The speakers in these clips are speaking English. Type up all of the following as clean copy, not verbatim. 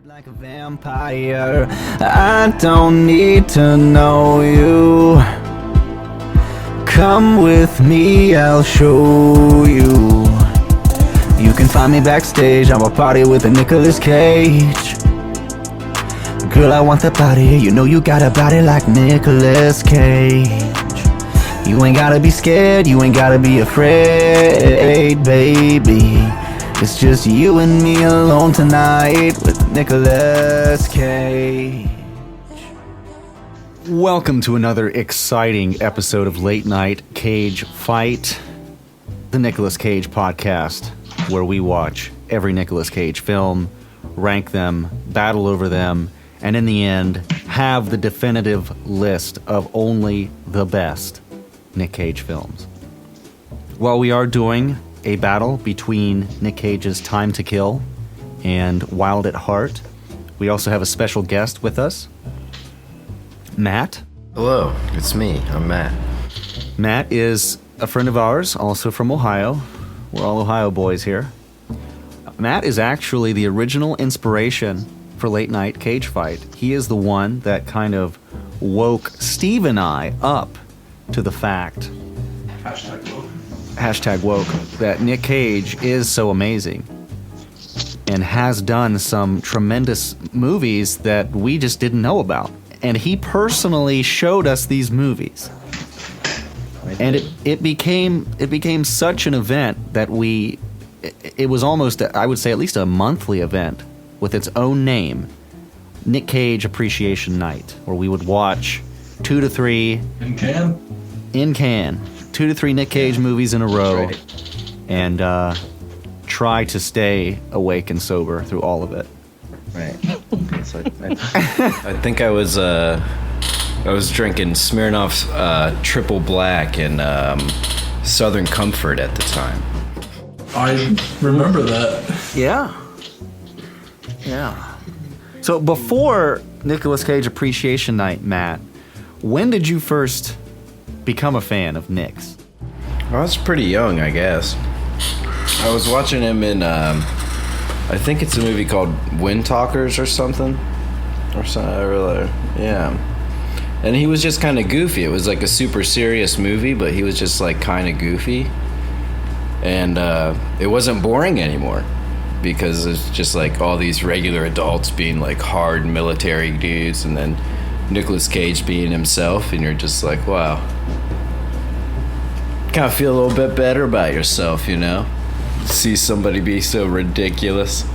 Like a vampire, I don't need to know you. Come with me, I'll show you. You can find me backstage, I'm a party with a Nicolas Cage. Girl, I want the body, you know you got a body like Nicolas Cage. You ain't gotta be scared, you ain't gotta be afraid, baby. It's just you and me alone tonight with Nicolas Cage. Welcome to another exciting episode of Late Night Cage Fight, the Nicolas Cage podcast, where we watch every Nicolas Cage film, rank them, battle over them, and in the end, have the definitive list of only the best Nic Cage films. While we are doing a battle between Nic Cage's Time to Kill and Wild at Heart, we also have a special guest with us, Matt. Hello, it's me. I'm Matt. Matt is a friend of ours, also from Ohio. We're all Ohio boys here. Matt is actually the original inspiration for Late Night Cage Fight. He is the one that kind of woke Steve and I up to the fact hashtag woke, that Nic Cage is so amazing and has done some tremendous movies that we just didn't know about. And he personally showed us these movies. And it became such an event that it was almost, I would say, at least a monthly event with its own name, Nic Cage Appreciation Night, where we would watch 2 to 3 NCAN 2 to 3 Nic Cage movies in a row, right, and try to stay awake and sober through all of it. Right. So I think I was drinking Smirnoff's Triple Black and Southern Comfort at the time. I remember that. Yeah. So before Nicolas Cage Appreciation Night, Matt, when did you first become a fan of Nick's? I was pretty young, I guess. I was watching him in, I think it's a movie called Wind Talkers or something. Yeah. And he was just kind of goofy. It was like a super serious movie, but he was just like kind of goofy. And it wasn't boring anymore because it's just like all these regular adults being like hard military dudes, and then Nicolas Cage being himself, and you're just like, wow. Kind of feel a little bit better about yourself, you know? See somebody be so ridiculous.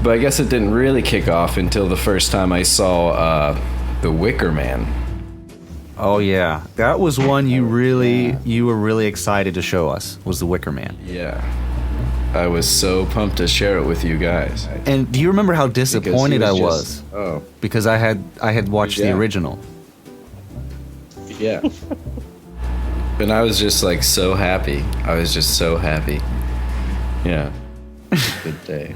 But I guess it didn't really kick off until the first time I saw The Wicker Man. Oh yeah, that was one you were really excited to show us, was The Wicker Man. Yeah. I was so pumped to share it with you guys. And do you remember how disappointed I was? Oh. Because I had watched the original. Yeah. And I was just like so happy. Yeah. Good day.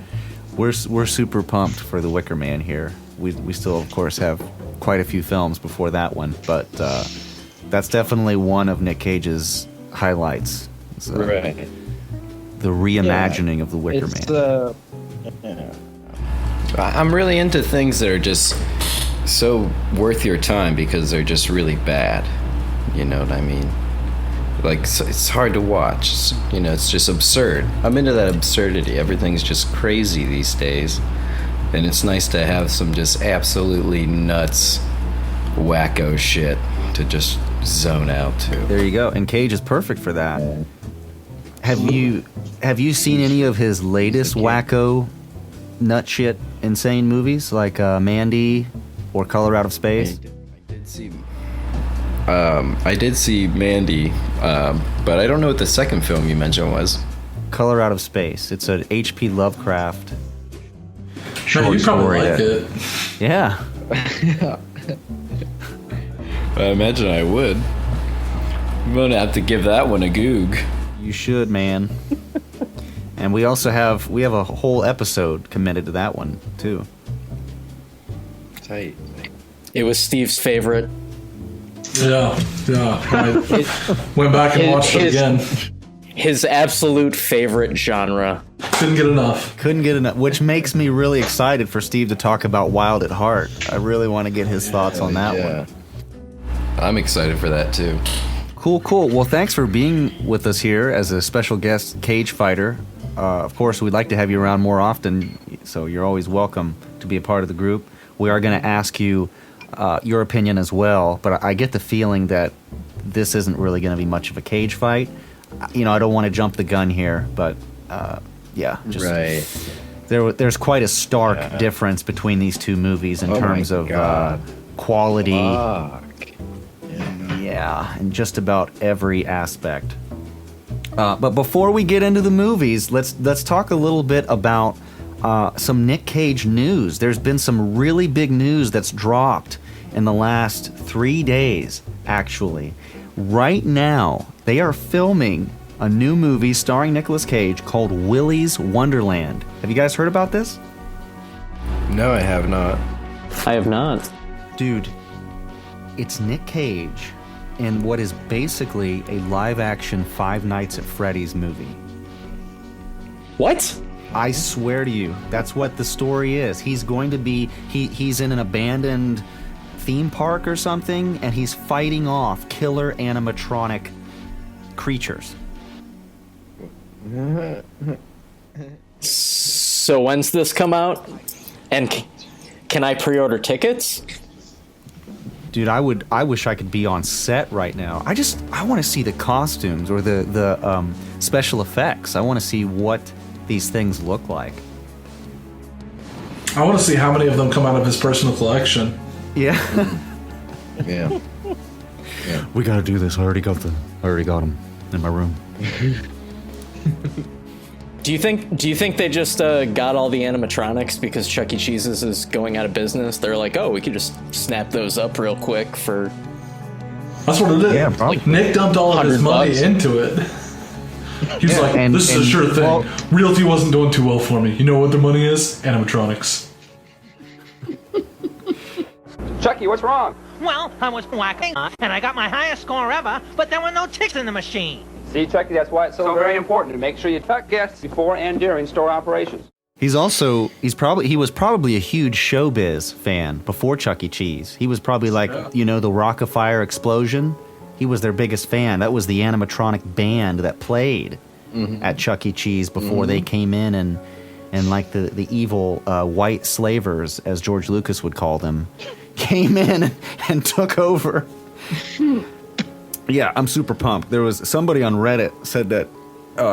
We're super pumped for The Wicker Man here. We still, of course, have quite a few films before that one, but that's definitely one of Nic Cage's highlights. So, right. The reimagining of The Wicker Man. I'm really into things that are just so worth your time because they're just really bad. You know what I mean? Like, it's hard to watch. You know, it's just absurd. I'm into that absurdity. Everything's just crazy these days. And it's nice to have some just absolutely nuts, wacko shit to just zone out to. There you go. And Cage is perfect for that. Have you seen any of his latest wacko, nut shit, insane movies like Mandy or Color Out of Space? I did see Mandy, but I don't know what the second film you mentioned was. Color Out of Space. It's an H.P. Lovecraft Sure, you probably like it. Yeah. I imagine I would. I'm gonna have to give that one a goog. You should, man. And we also have a whole episode committed to that one too. Tight. It was Steve's favorite. Yeah. I went back and watched it again. His absolute favorite genre. Couldn't get enough. Couldn't get enough, which makes me really excited for Steve to talk about Wild at Heart. I really want to get his thoughts on that one. I'm excited for that too. Cool. Well, thanks for being with us here as a special guest cage fighter. Of course, we'd like to have you around more often, so you're always welcome to be a part of the group. We are going to ask you your opinion as well, but I get the feeling that this isn't really going to be much of a cage fight. You know, I don't want to jump the gun here, but just right. There's quite a stark difference between these two movies in terms of quality. Yeah, in just about every aspect. But before we get into the movies, let's talk a little bit about some Nic Cage news. There's been some really big news that's dropped in the last 3 days, actually. Right now, they are filming a new movie starring Nicolas Cage called Willy's Wonderland. Have you guys heard about this? No, I have not. I have not. Dude, it's Nic Cage in what is basically a live-action Five Nights at Freddy's movie. What? I swear to you, that's what the story is. He's going to be... He's in an abandoned theme park or something, and he's fighting off killer animatronic creatures. So when's this come out? And can I pre-order tickets? Dude, I wish I could be on set right now. I want to see the costumes or the special effects. I want to see what these things look like. I want to see how many of them come out of his personal collection. Yeah. Yeah. We gotta do this. I already got them in my room. Do you think they just got all the animatronics because Chuck E. Cheese's is going out of business? They're like, oh, we could just snap those up real quick for... That's what it is. Yeah, probably. Nick dumped all of his money $100 into it. He's like, this is a sure thing. Well, Realty wasn't doing too well for me. You know what the money is? Animatronics. Chucky, what's wrong? Well, I was whacking, and I got my highest score ever, but there were no ticks in the machine. See, Chucky, that's why it's so very important to make sure you tuck guests before and during store operations. he was probably a huge showbiz fan before Chuck E. Cheese. He was probably like, the Rock-afire Explosion. He was their biggest fan. That was the animatronic band that played at Chuck E. Cheese before they came in and like the evil white slavers, as George Lucas would call them, came in and took over. Yeah, I'm super pumped. There was somebody on Reddit said that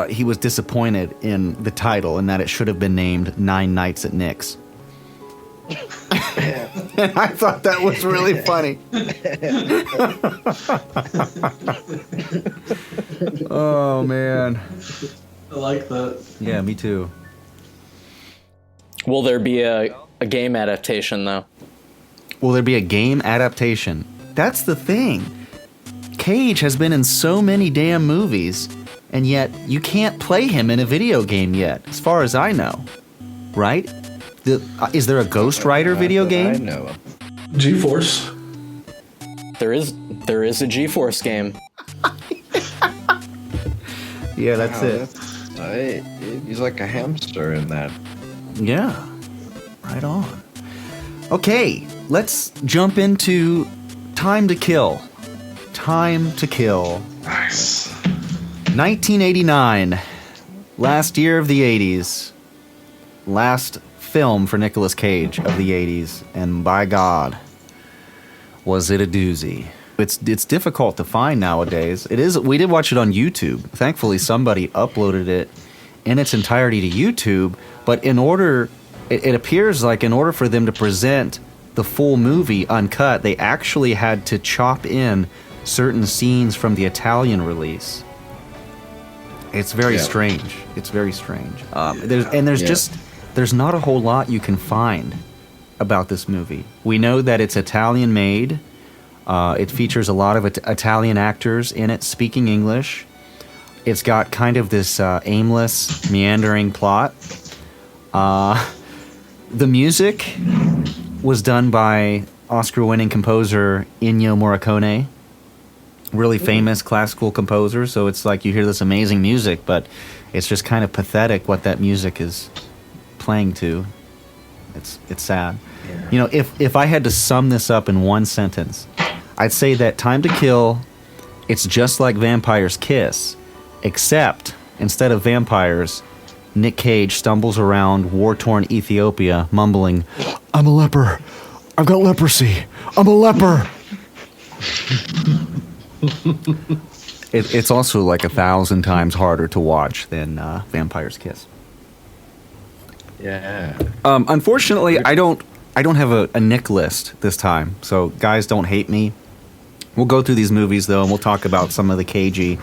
he was disappointed in the title and that it should have been named 9 Nights at Nick's. And I thought that was really funny. Oh, man. I like that. Yeah, me too. Will there be a game adaptation, though? Will there be a game adaptation? That's the thing. Cage has been in so many damn movies, and yet you can't play him in a video game yet, as far as I know. Right? Is there a Ghost Rider video game? I know. G-Force. There is a GeForce game. Yeah, that's it. He's like a hamster in that. Yeah. Right on. Okay, let's jump into Time to Kill. Time to Kill. Nice. 1989. Last year of the 80s. Last film for Nicolas Cage of the 80s. And by God, was it a doozy. It's difficult to find nowadays. It is. We did watch it on YouTube. Thankfully, somebody uploaded it in its entirety to YouTube. But it appears like in order for them to present the full movie uncut, they actually had to chop in certain scenes from the Italian release. It's very strange. It's very strange. There's not a whole lot you can find about this movie. We know that it's Italian made. It features a lot of Italian actors in it speaking English. It's got kind of this aimless, meandering plot. The music was done by Oscar-winning composer Ennio Morricone. really famous classical composer. So it's like you hear this amazing music, but it's just kind of pathetic what that music is playing to. It's sad. Yeah. You know, if I had to sum this up in one sentence, I'd say that Time to Kill, it's just like Vampire's Kiss, except instead of vampires, Nic Cage stumbles around war-torn Ethiopia, mumbling, "I'm a leper. I've got leprosy. I'm a leper." It's also like 1,000 times harder to watch than Vampire's Kiss. Yeah. Unfortunately, I don't have a Nick list this time, so guys, don't hate me. We'll go through these movies though, and we'll talk about some of the cagey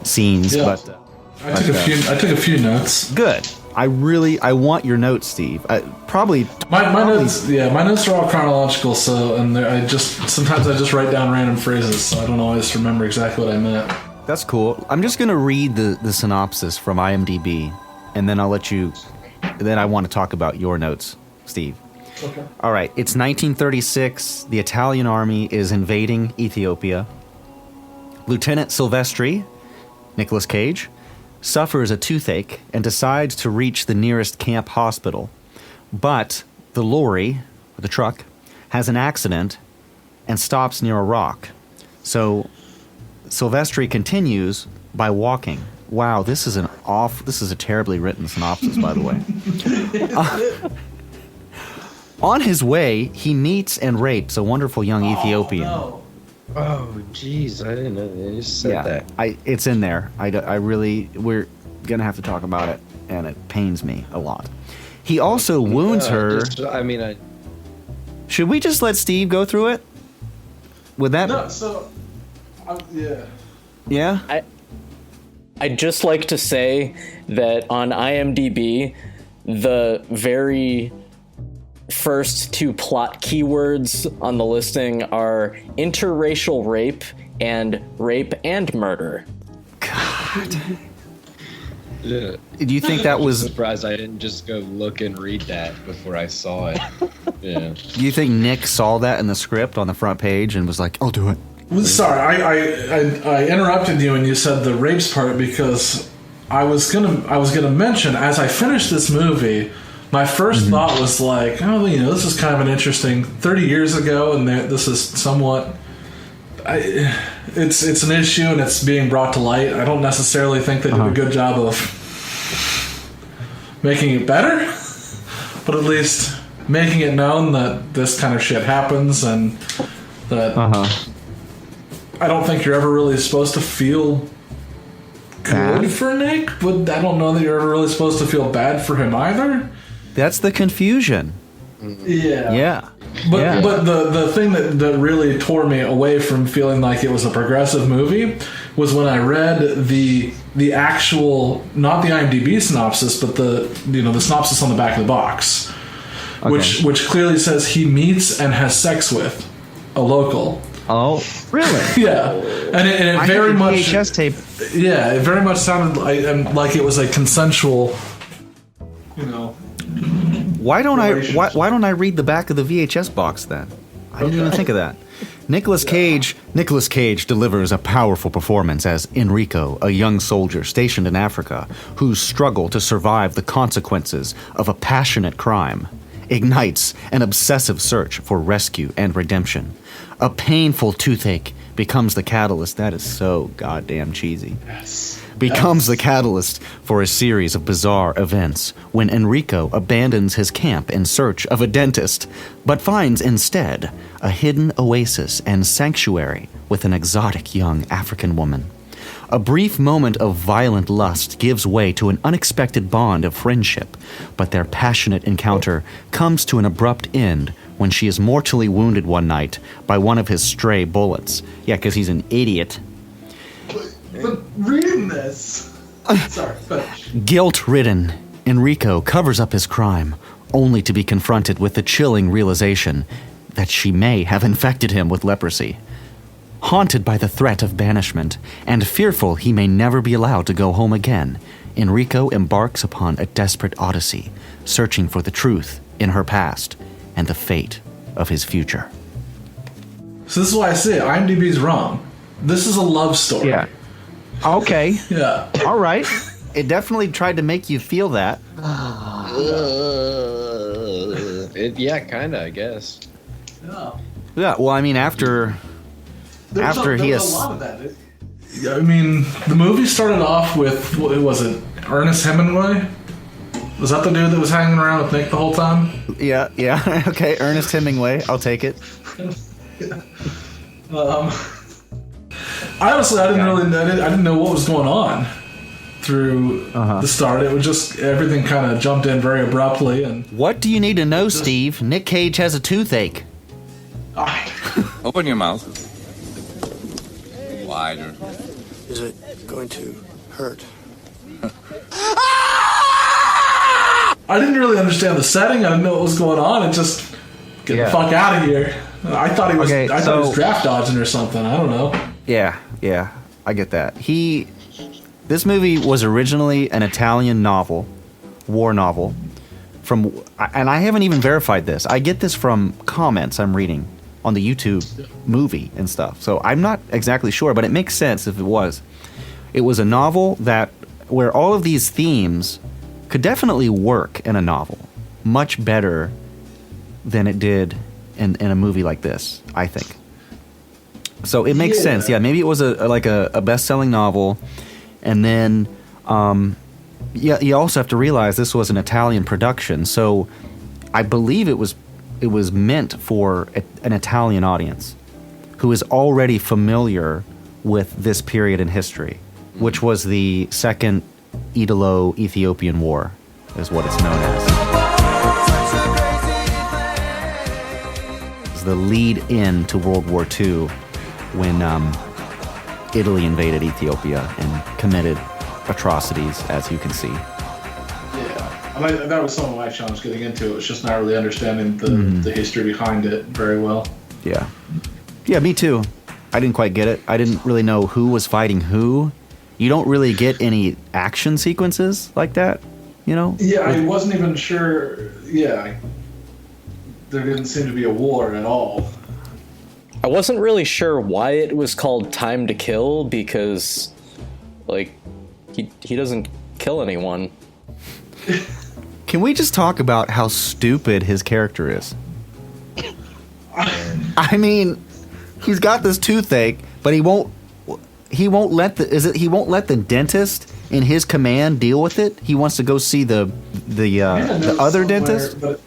scenes. Yeah. But I took a few notes. Good. I want your notes, Steve. Probably my notes. Yeah, my notes are all chronological. So, and sometimes I just write down random phrases, so I don't always remember exactly what I meant. That's cool. I'm just gonna read the synopsis from IMDb, and then I'll let you. Then I want to talk about your notes, Steve. Okay. All right. It's 1936. The Italian army is invading Ethiopia. Lieutenant Silvestri, Nicolas Cage, suffers a toothache and decides to reach the nearest camp hospital. But the lorry, or the truck, has an accident and stops near a rock. So Silvestri continues by walking. Wow, this is a terribly written synopsis, by the way. On his way, he meets and rapes a wonderful young Ethiopian. No. Oh, jeez, I didn't know they just said that. It's in there. We're gonna have to talk about it, and it pains me a lot. He also wounds her. Should we just let Steve go through it? Would that? No. So, yeah. Yeah. I'd just like to say that on IMDb, the very first two plot keywords on the listing are interracial rape and murder. God. Yeah. Do you think that was... I'm surprised I didn't just go look and read that before I saw it. Yeah. Do you think Nick saw that in the script on the front page and was like, "I'll do it"? Sorry, I interrupted you when you said the rapes part because I was gonna mention as I finished this movie, my first thought was like, oh, this is kind of an interesting 30 years ago, and this is somewhat. It's an issue and it's being brought to light. I don't necessarily think they did a good job of making it better, but at least making it known that this kind of shit happens and that. I don't think you're ever really supposed to feel good for Nick, but I don't know that you're ever really supposed to feel bad for him either. That's the confusion. Yeah. Yeah. But the thing that really tore me away from feeling like it was a progressive movie was when I read the actual, not the IMDb synopsis, but the synopsis on the back of the box, which clearly says he meets and has sex with a local. Oh, really? Yeah, and it very much VHS tape. Yeah, it very much sounded like it was a consensual. Why don't I read the back of the VHS box then? I didn't even think of that. Nicolas Cage delivers a powerful performance as Enrico, a young soldier stationed in Africa whose struggle to survive the consequences of a passionate crime ignites an obsessive search for rescue and redemption. A painful toothache becomes the catalyst. That is so goddamn cheesy. Yes. Becomes the catalyst for a series of bizarre events when Enrico abandons his camp in search of a dentist, but finds instead a hidden oasis and sanctuary with an exotic young African woman. A brief moment of violent lust gives way to an unexpected bond of friendship, but their passionate encounter comes to an abrupt end when she is mortally wounded one night by one of his stray bullets. Yeah, because he's an idiot. But reading this... Sorry, finish. Guilt-ridden, Enrico covers up his crime, only to be confronted with the chilling realization that she may have infected him with leprosy. Haunted by the threat of banishment, and fearful he may never be allowed to go home again, Enrico embarks upon a desperate odyssey, searching for the truth in her past and the fate of his future. So this is why I say IMDb's wrong. This is a love story. Yeah. Okay. Yeah. All right. It definitely tried to make you feel that. Yeah, kind of, I guess. Yeah. Yeah. Well, I mean, after he There has. was a lot of that. I mean, the movie started off with, what was it, Ernest Hemingway? Was that the dude that was hanging around with Nick the whole time? Yeah. Okay, Ernest Hemingway. I'll take it. I didn't know what was going on through the start. It was just everything kind of jumped in very abruptly. And What do you need to know, Steve? Nic Cage has a toothache. Open your mouth. Wider. Is it going to hurt? I didn't really understand the setting. I didn't know what was going on. It just get the fuck out of here. I thought he was. Okay, I thought he was draft dodging or something. I don't know. Yeah, I get that. This movie was originally an Italian novel, war novel, and I haven't even verified this. I get this from comments I'm reading on the YouTube movie and stuff. So I'm not exactly sure, but it makes sense if it was. It was a novel where all of these themes could definitely work in a novel much better than it did in a movie like this, I think. So it makes sense. Yeah, maybe it was a best-selling novel, and then you also have to realize this was an Italian production. So I believe it was meant for an Italian audience who is already familiar with this period in history, which was the Second Italo-Ethiopian War, is what it's known as. It's the lead in to World War II when Italy invaded Ethiopia and committed atrocities, as you can see. Yeah, and that was some of my challenge getting into it. It was just not really understanding the history behind it very well. Yeah, me too. I didn't quite get it. I didn't really know who was fighting who. You don't really get any action sequences like that, you know? Yeah, I wasn't even sure. Yeah, there didn't seem to be a war at all. I wasn't really sure why it was called Time to Kill, because, like, he doesn't kill anyone. Can we just talk about how stupid his character is? I mean, he's got this toothache, but he won't let the dentist in his command deal with it. He wants to go see the other dentist. But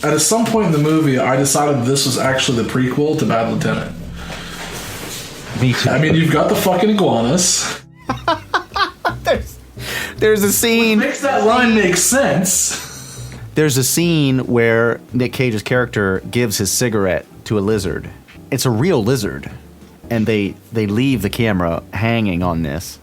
at some point in the movie, I decided this was actually the prequel to Bad Lieutenant. Me too. I mean, you've got the fucking iguanas. There's a scene. What makes that line make sense? There's a scene where Nic Cage's character gives his cigarette to a lizard. It's a real lizard, and they leave the camera hanging on this.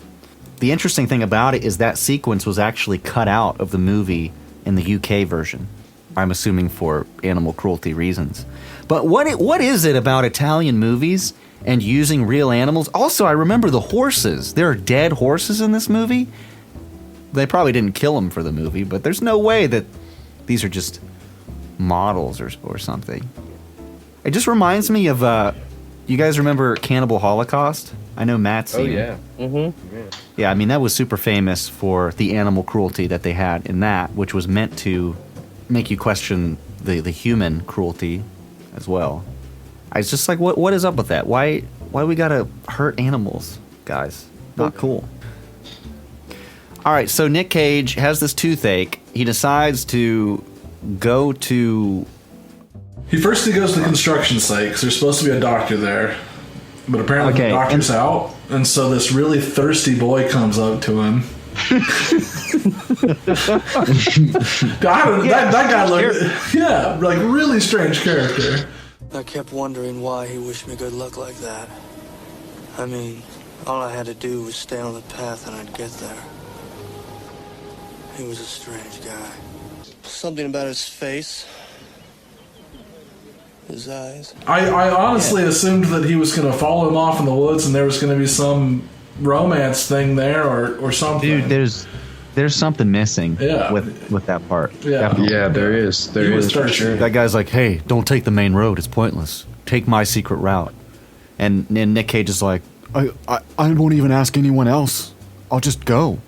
The interesting thing about it is that sequence was actually cut out of the movie in the UK version. I'm assuming for animal cruelty reasons. But what is it about Italian movies and using real animals? Also, I remember the horses. There are dead horses in this movie. They probably didn't kill them for the movie, but there's no way that these are just models or something. It just reminds me of, you guys remember Cannibal Holocaust? I know Matt's seen it. Mm-hmm. Yeah, I mean, that was super famous for the animal cruelty that they had in that, which was meant to make you question the human cruelty as well. I was just like, what is up with that? Why we gotta hurt animals, guys? Not cool. All right, so Nic Cage has this toothache. He decides to go to... He goes to the construction site because there's supposed to be a doctor there. But apparently the doctor's out. And so this really thirsty boy comes up to him. That guy looked... Yeah, like really strange character. I kept wondering why he wished me good luck like that. I mean, all I had to do was stay on the path and I'd get there. He was a strange guy. Something about his face. His eyes. I honestly assumed that he was going to follow him off in the woods and there was going to be some romance thing there or something. Dude, there's something missing with that part. Yeah, Definitely. Yeah, there is. There is for sure. That guy's like, hey, don't take the main road. It's pointless. Take my secret route. And Nic Cage is like, I won't even ask anyone else. I'll just go.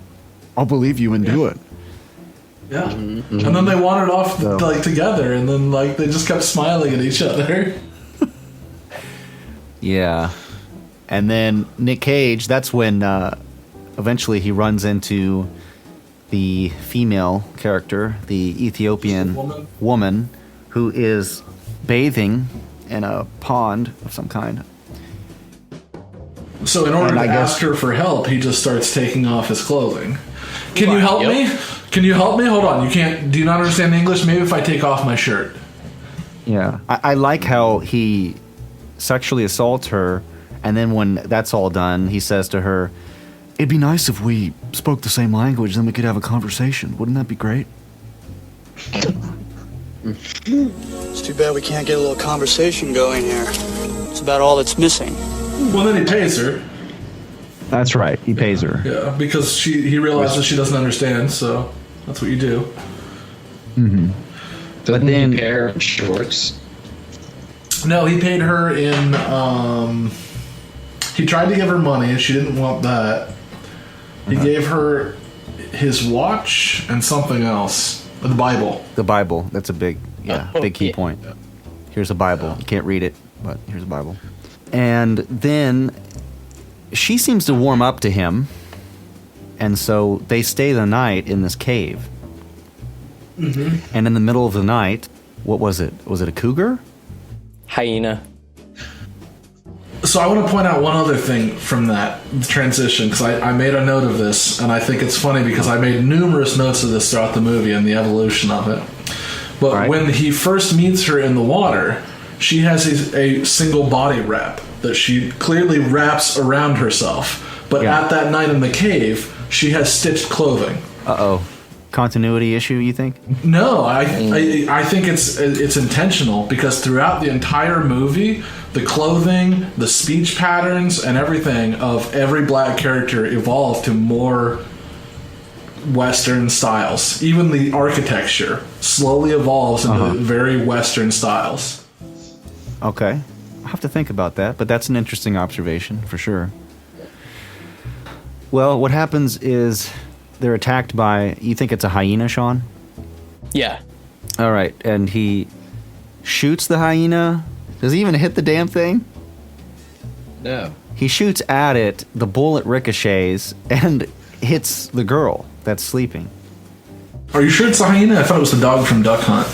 I'll believe you and do it. Yeah. And then they wandered off like together, and then like they just kept smiling at each other. Yeah. And then Nic Cage, that's when eventually he runs into the female character, the Ethiopian woman, who is bathing in a pond of some kind. So in order to ask her for help, he just starts taking off his clothing. Can you help me? Can you help me? Hold on. You can't. Do you not understand English? Maybe if I take off my shirt. Yeah. I like how he sexually assaults her, and then when that's all done, he says to her, "It'd be nice if we spoke the same language, then we could have a conversation. Wouldn't that be great?" It's too bad we can't get a little conversation going here. It's about all that's missing. Well, then he pays her. That's right. He pays her. Yeah, because he realizes she doesn't understand, so that's what you do. Mm-hmm. But then he pay her in shorts. No, he paid her in. He tried to give her money, and she didn't want that. He gave her his watch and something else. The Bible. The Bible. That's a big key point. Here's a Bible. You can't read it, but here's a Bible. And then she seems to warm up to him, and so they stay the night in this cave. Mm-hmm. And in the middle of the night, what was it? Was it a cougar? Hyena. So I want to point out one other thing from that transition, because I made a note of this, and I think it's funny because I made numerous notes of this throughout the movie and the evolution of it. But when he first meets her in the water, she has a single body wrap that she clearly wraps around herself. But at that night in the cave, she has stitched clothing. Uh-oh. Continuity issue, you think? No, I think it's intentional, because throughout the entire movie, the clothing, the speech patterns, and everything of every black character evolved to more Western styles. Even the architecture slowly evolves into very Western styles. Okay. I'll have to think about that, but that's an interesting observation, for sure. Well, what happens is they're attacked by, you think it's a hyena, Sean? Yeah. All right, and he shoots the hyena. Does he even hit the damn thing? No. He shoots at it, the bullet ricochets, and hits the girl that's sleeping. Are you sure it's a hyena? I thought it was the dog from Duck Hunt.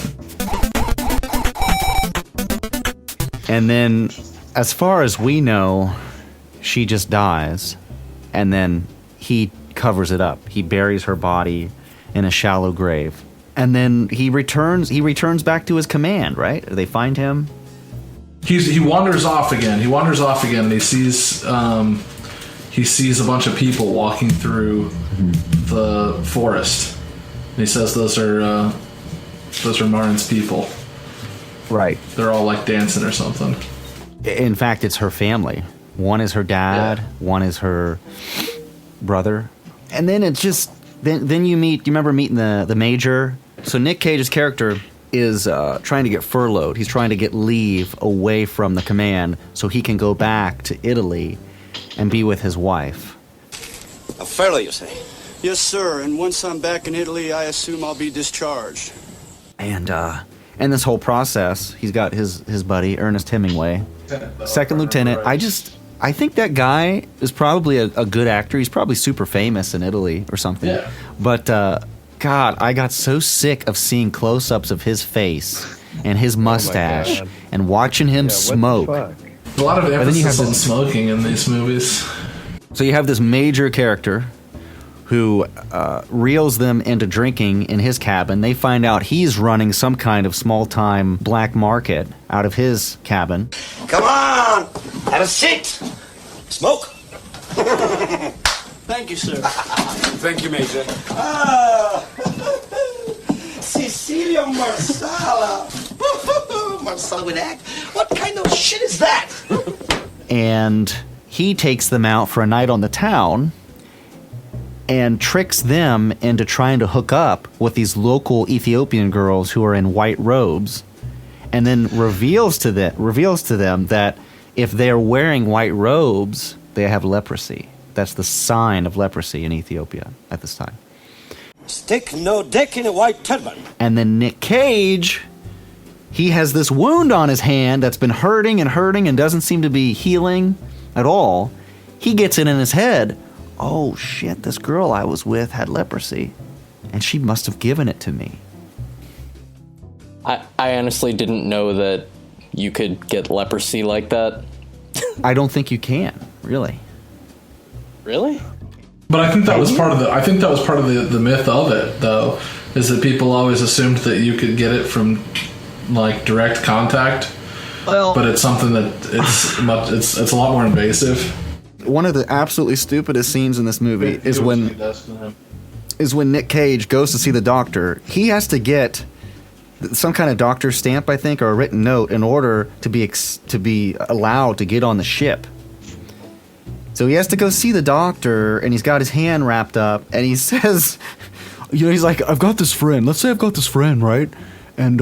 And then, as far as we know, she just dies, and then he covers it up. He buries her body in a shallow grave. And then he returns back to his command, right? They find him. He wanders off again. And he sees a bunch of people walking through the forest. And he says those are Marin's people. Right. They're all like dancing or something. In fact, it's her family. One is her dad, one is her brother. And then it's just then you remember meeting the major? So Nic Cage's character is trying to get furloughed. He's trying to get leave away from the command so he can go back to Italy and be with his wife. A furlough, you say? Yes, sir. And once I'm back in Italy, I assume I'll be discharged. And this whole process, he's got his buddy, Ernest Hemingway, second lieutenant. I think that guy is probably a good actor. He's probably super famous in Italy or something. Yeah. But, God, I got so sick of seeing close-ups of his face and his mustache and watching him smoke. A lot of emphasis on smoking in these movies. So you have this major character who reels them into drinking in his cabin. They find out he's running some kind of small-time black market out of his cabin. Come on! Have a seat! Smoke! Thank you, sir. Thank you, Major. Cecilia Marsala! Marsala with act? What kind of shit is that? And he takes them out for a night on the town and tricks them into trying to hook up with these local Ethiopian girls who are in white robes, and then reveals to them that if they're wearing white robes, They have leprosy. That's the sign of leprosy in Ethiopia at this time. Stick no dick in a white turban. And then Nic Cage, he has this wound on his hand that's been hurting and doesn't seem to be healing at all. He gets it in his head. Oh shit, this girl I was with had leprosy, and she must have given it to me. I honestly didn't know that you could get leprosy like that. I don't think you can, really. Really? But I think that was part of the myth of it, though, is that people always assumed that you could get it from like direct contact. Well, but it's something that it's a lot more invasive. One of the absolutely stupidest scenes in this movie is when Nic Cage goes to see the doctor. He has to get some kind of doctor stamp, I think, or a written note in order to be allowed to get on the ship. So he has to go see the doctor, and he's got his hand wrapped up, and he says, he's like, I've got this friend. Let's say I've got this friend, right? And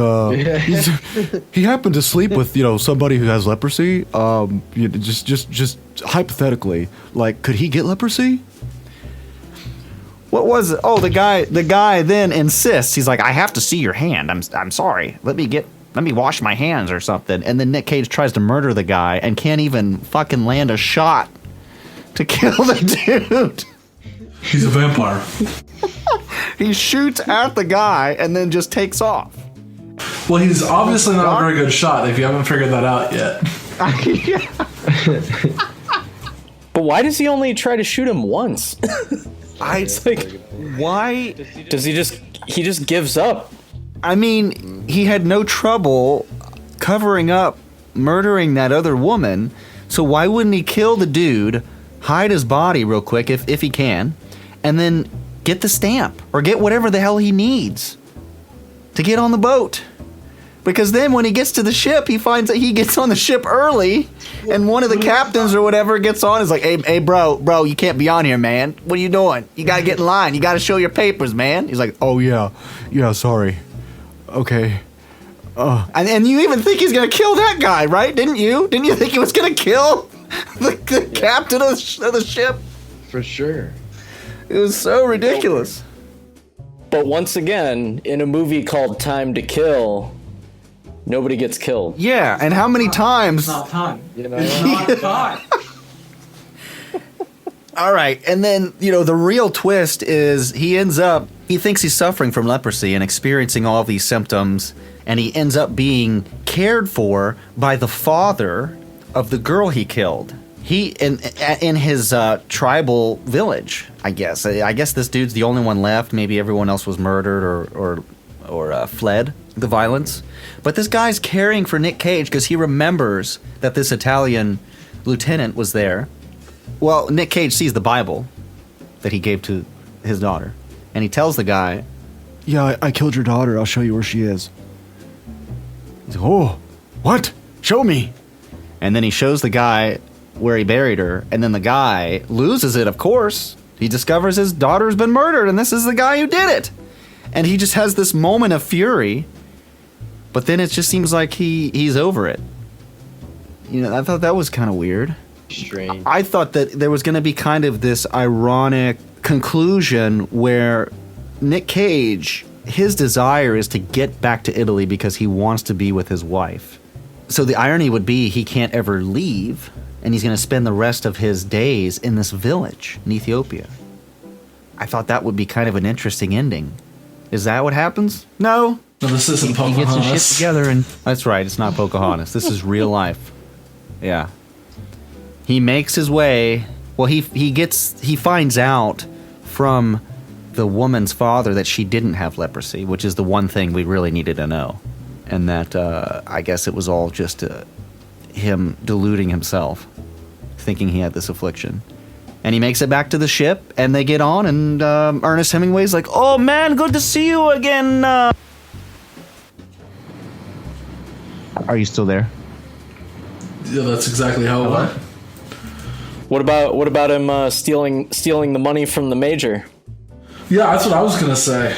he happened to sleep with, somebody who has leprosy. Just hypothetically, like, could he get leprosy? What was it? Oh, the guy then insists. He's like, I have to see your hand. I'm sorry. Let me wash my hands or something. And then Nic Cage tries to murder the guy and can't even fucking land a shot to kill the dude. He's a vampire. He shoots at the guy and then just takes off. Well, he's obviously not a very good shot if you haven't figured that out yet. But why does he only try to shoot him once? It's like, why does he just gives up? I mean, he had no trouble covering up murdering that other woman, so why wouldn't he kill the dude, hide his body real quick if he can, and then get the stamp or get whatever the hell he needs to get on the boat? Because then when he gets to the ship, he finds that he gets on the ship early, and one of the captains or whatever gets on. Is like, hey, bro, you can't be on here, man. What are you doing? You gotta get in line. You gotta show your papers, man. He's like, oh yeah, sorry. Okay. And you even think he's gonna kill that guy, right? Didn't you? Didn't you think he was gonna kill the captain of the ship? For sure. It was so ridiculous. But once again, in a movie called Time to Kill, nobody gets killed. Yeah, and how many times? It's not time. It's not time. All right, and then, the real twist is he thinks he's suffering from leprosy and experiencing all these symptoms, and he ends up being cared for by the father of the girl he killed. He in his tribal village, I guess. I guess this dude's the only one left. Maybe everyone else was murdered or fled the violence. But this guy's caring for Nic Cage because he remembers that this Italian lieutenant was there. Well, Nic Cage sees the Bible that he gave to his daughter, and he tells the guy, yeah, I killed your daughter. I'll show you where she is. He's like, oh, what? Show me. And then he shows the guy where he buried her, and then the guy loses it, of course. He discovers his daughter's been murdered, and this is the guy who did it. And he just has this moment of fury, but then it just seems like he's over it. I thought that was kind of weird. Strange. I thought that there was going to be kind of this ironic conclusion where Nic Cage, his desire is to get back to Italy because he wants to be with his wife. So the irony would be he can't ever leave, and he's going to spend the rest of his days in this village in Ethiopia. I thought that would be kind of an interesting ending. Is that what happens? No. No, this isn't Pocahontas. He gets his shit together, and that's right. It's not Pocahontas. This is real life. Yeah. He makes his way. Well, he finds out from the woman's father that she didn't have leprosy, which is the one thing we really needed to know, and that I guess it was all just him deluding himself, thinking he had this affliction. And he makes it back to the ship, and they get on, and Ernest Hemingway's like, oh man, good to see you again. Are you still there? Yeah, that's exactly how it went. What about him stealing the money from the major? Yeah, that's what I was gonna say.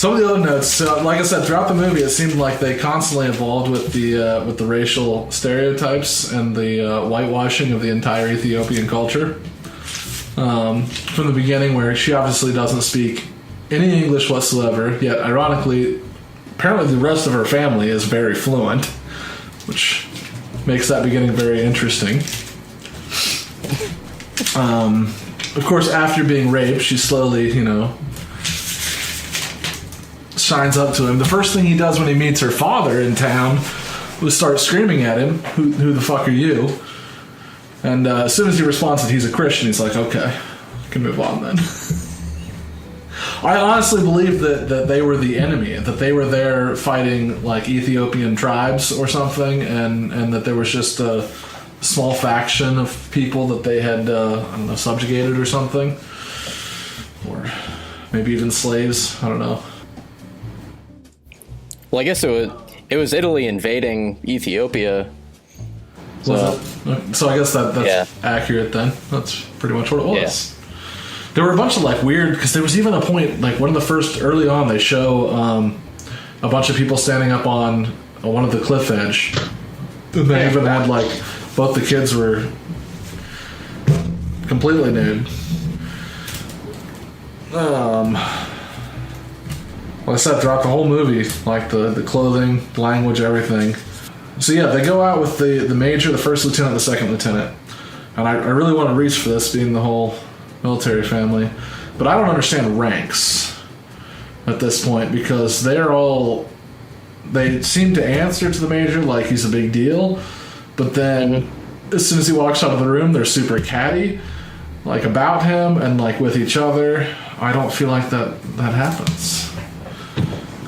Some of the other notes, like I said, throughout the movie, it seemed like they constantly evolved with the racial stereotypes and the whitewashing of the entire Ethiopian culture. From the beginning, where she obviously doesn't speak any English whatsoever, yet ironically, apparently the rest of her family is very fluent, which makes that beginning very interesting. Of course, after being raped, she slowly, shines up to him. The first thing he does when he meets her father in town was start screaming at him, who the fuck are you? And as soon as he responds that he's a Christian, he's like, okay, can move on then. I honestly believe that they were the enemy, that they were there fighting like Ethiopian tribes or something, and that there was just a small faction of people that they had, subjugated or something. Or maybe even slaves, I don't know. Well, I guess it was Italy invading Ethiopia. So I guess that's accurate then. That's pretty much what it was. Yeah. There were a bunch of like weird, because there was even a point, like one of the first, early on, they show a bunch of people standing up on one of the cliff edge. And they even had like, both the kids were completely nude. Like I said, throughout the whole movie, like the clothing, language, everything. So yeah, they go out with the major, the first lieutenant, the second lieutenant. And I really want to reach for this, being the whole military family. But I don't understand ranks at this point, because they seem to answer to the major like he's a big deal. But then as soon as he walks out of the room, they're super catty, like about him and like with each other. I don't feel like that happens.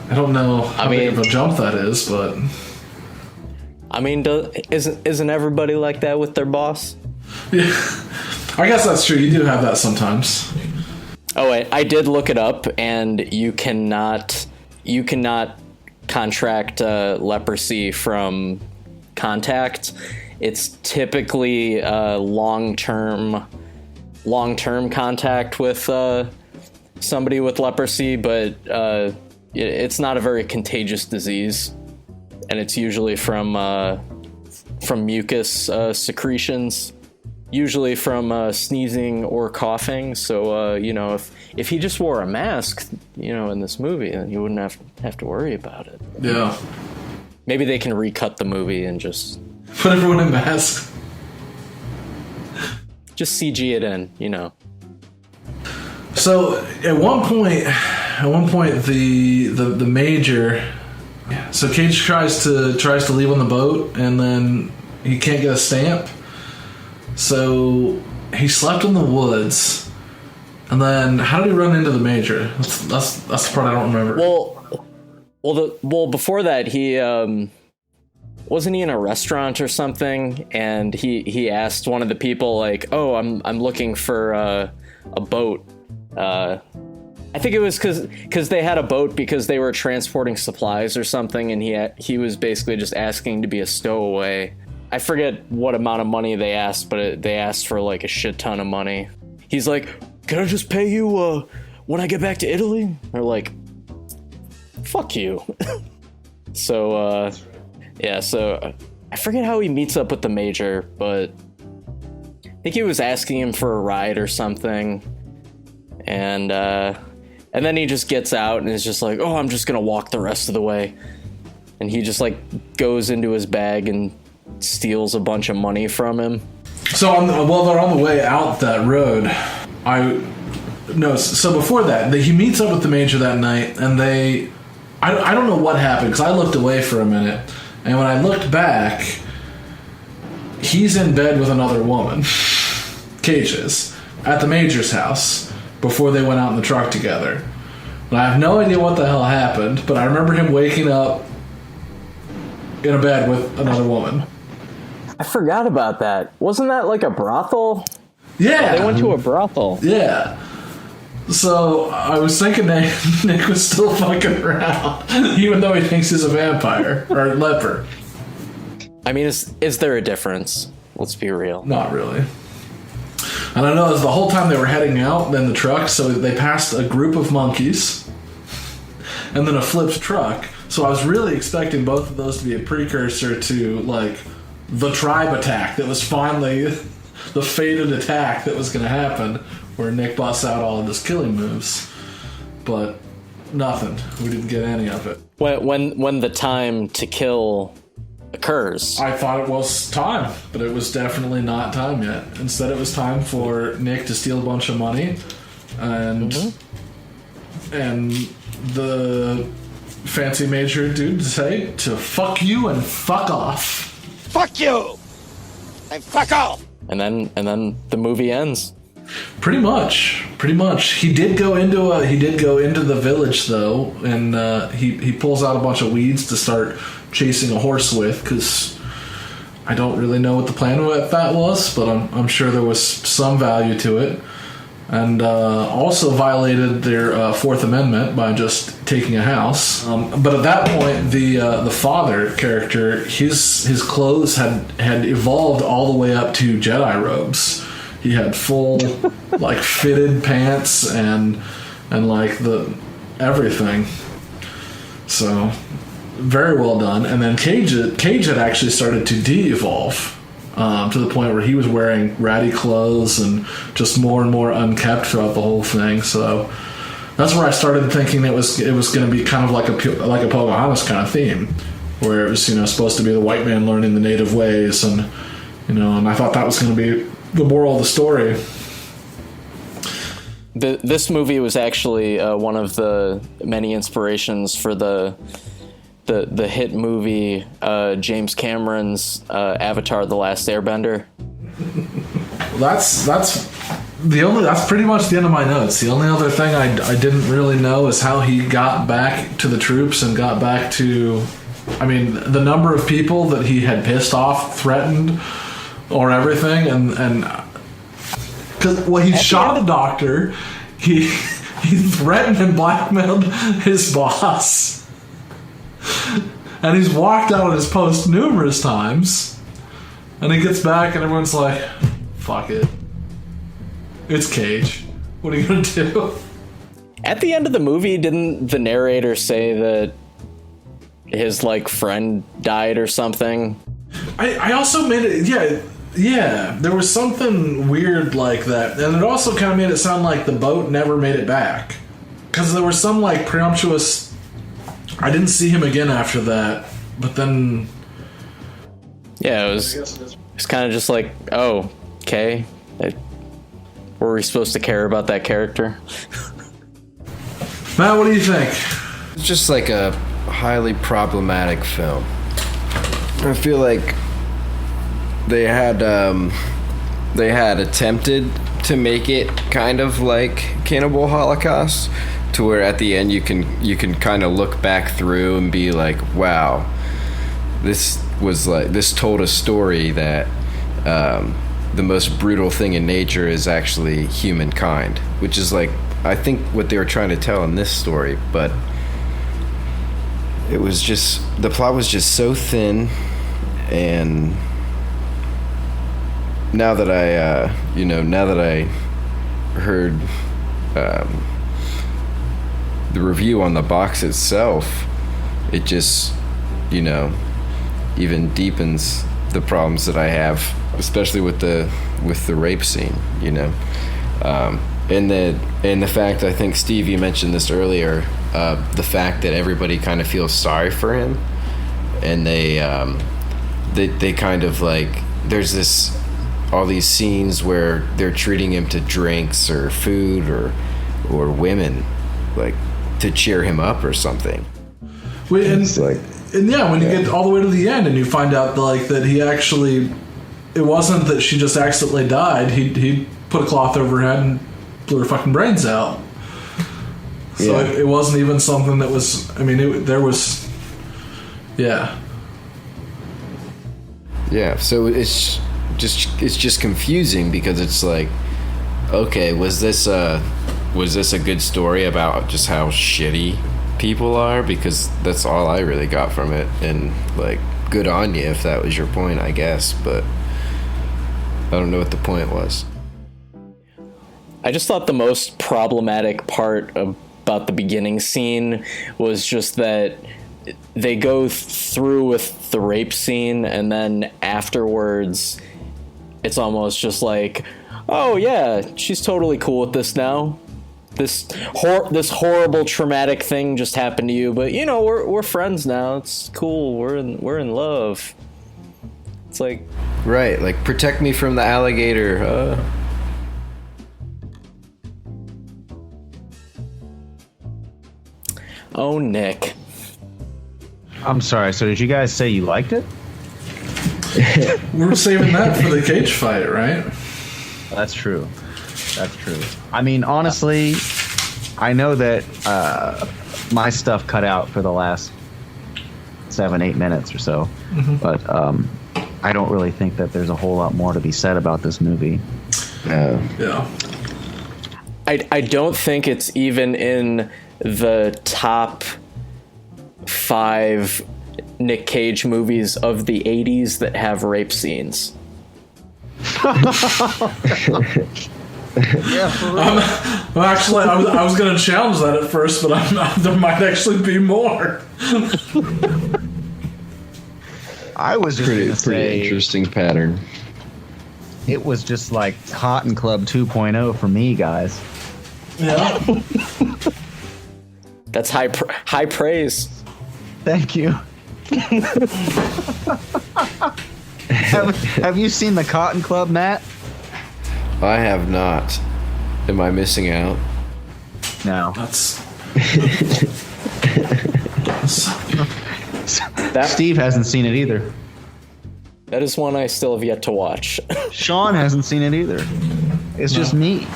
I don't know how big of a jump that is, but I mean, isn't everybody like that with their boss? Yeah, I guess that's true. You do have that sometimes. Oh wait, I did look it up, and you cannot contract leprosy from contact. It's typically long-term contact with somebody with leprosy, but it's not a very contagious disease, and it's usually from mucus secretions, usually from sneezing or coughing. So if he just wore a mask, in this movie, then you wouldn't have to worry about it. Yeah. Maybe they can recut the movie and just put everyone in masks. Just CG it in, So at one point, the major. So Cage tries to leave on the boat, and then he can't get a stamp. So he slept in the woods, and then how did he run into the major? That's the part I don't remember. Well, before that, he wasn't he in a restaurant or something, and he asked one of the people like, "Oh, I'm looking for a boat." I think it was because they had a boat because they were transporting supplies or something, and he was basically just asking to be a stowaway. I forget what amount of money they asked, but they asked for like a shit ton of money. He's like, "Can I just pay you when I get back to Italy?" They're like, "Fuck you." So I forget how he meets up with the major, but I think he was asking him for a ride or something, and then he just gets out and is just like, "Oh, I'm just gonna walk the rest of the way," and he just like goes into his bag and steals a bunch of money from him. So while they're on the way out that road, so before that, he meets up with the major that night, and I don't know what happened, because I looked away for a minute, and when I looked back, he's in bed with another woman, Cage is, at the major's house, before they went out in the truck together. And I have no idea what the hell happened, but I remember him waking up in a bed with another woman. I forgot about that. Wasn't that like a brothel? Yeah. They went to a brothel. Yeah. So I was thinking that Nick was still fucking around, even though he thinks he's a vampire or a leper. I mean, is there a difference? Let's be real. Not really. And I know it was the whole time they were heading out in the truck, so they passed a group of monkeys. and then a flipped truck. So I was really expecting both of those to be a precursor to, like, the tribe attack that was finally the fated attack that was going to happen, where Nick busts out all of his killing moves. But nothing. We didn't get any of it. When the time to kill occurs. I thought it was time, but it was definitely not time yet. Instead, it was time for Nick to steal a bunch of money, and the fancy major dude to say to fuck you and fuck off. Fuck you! And fuck off! And then the movie ends. Pretty much. He did go into the village though, and he pulls out a bunch of weeds to start chasing a horse with, because I don't really know what the plan with that was, but I'm sure there was some value to it. And also violated their Fourth Amendment by just taking a house. But at that point, the father character, his clothes had evolved all the way up to Jedi robes. He had full, like, fitted pants and like the everything. So very well done. And then Cage had actually started to de-evolve. To the point where he was wearing ratty clothes and just more and more unkempt throughout the whole thing. So that's where I started thinking it was going to be kind of like a Pocahontas kind of theme, where it was, you know, supposed to be the white man learning the native ways, and, you know, and I thought that was going to be the moral of the story. This movie was actually one of the many inspirations for the hit movie James Cameron's Avatar: The Last Airbender. That's pretty much the end of my notes. The only other thing I didn't really know is how he got back to the troops and got back to, I mean, the number of people that he had pissed off, threatened, or everything, and because he shot a doctor, he threatened and blackmailed his boss. And he's walked out of his post numerous times. And he gets back and everyone's like, fuck it. It's Cage. What are you going to do? At the end of the movie, didn't the narrator say that his, like, friend died or something? I also made it, yeah, there was something weird like that. And it also kind of made it sound like the boat never made it back. Because there was some, like, presumptuous... I didn't see him again after that, but then... Yeah, it was kind of just like, oh, okay. Were we supposed to care about that character? Matt, what do you think? It's just like a highly problematic film. I feel like they had attempted to make it kind of like Cannibal Holocaust, to where at the end you can kind of look back through and be like, wow, this told a story that the most brutal thing in nature is actually humankind, which is, like, I think what they were trying to tell in this story. But it was just, the plot was just so thin. And now that I heard the review on the box itself, it just, even deepens the problems that I have, especially with the rape scene, and the fact, I think, Steve, you mentioned this earlier, the fact that everybody kind of feels sorry for him, and they kind of, like, there's all these scenes where they're treating him to drinks or food or women, like, to cheer him up or something. When you get all the way to the end and you find out, like, that he actually, it wasn't that she just accidentally died. He put a cloth over her head and blew her fucking brains out. So it wasn't even something that was, Yeah, so it's just confusing, because it's like, okay, was this a good story about just how shitty people are? Because that's all I really got from it, and, like, good on you if that was your point, I guess, but I don't know what the point was. I just thought the most problematic part about the beginning scene was just that they go through with the rape scene, and then afterwards it's almost just like, oh yeah, she's totally cool with this now. This horrible traumatic thing just happened to you, but you know, we're friends now. It's cool. We're in love. It's like, right, like protect me from the alligator. Oh, Nick. I'm sorry. So did you guys say you liked it? We're saving that for the cage fight, right? That's true. That's true. I mean, honestly, I know that my stuff cut out for the last 7-8 minutes or so, but I don't really think that there's a whole lot more to be said about this movie. Yeah. I don't think it's even in the top 5 Nic Cage movies of the 80s that have rape scenes. Well, actually, I was going to challenge that at first, but there might actually be more. I was just pretty interesting pattern. It was just like Cotton Club 2.0 for me, guys. Yeah. That's high praise. Thank you. Have you seen the Cotton Club, Matt? I have not. Am I missing out? No. Steve hasn't seen it either. That is one I still have yet to watch. Sean hasn't seen it either. It's just me.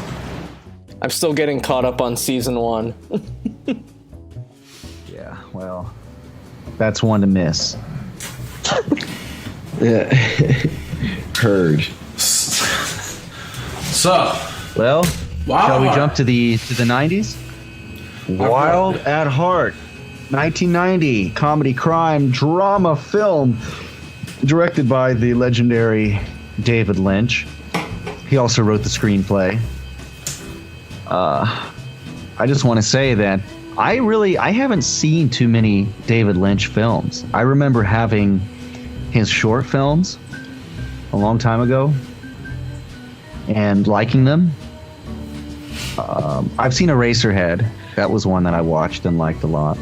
I'm still getting caught up on season 1. Yeah, well, that's one to miss. Yeah. Heard. So, well, shall we jump to the 90s? Wild at Heart, 1990 comedy crime drama film directed by the legendary David Lynch. He also wrote the screenplay. I just want to say that I haven't seen too many David Lynch films. I remember having his short films a long time ago and liking them. I've seen Eraserhead. That was one that I watched and liked a lot.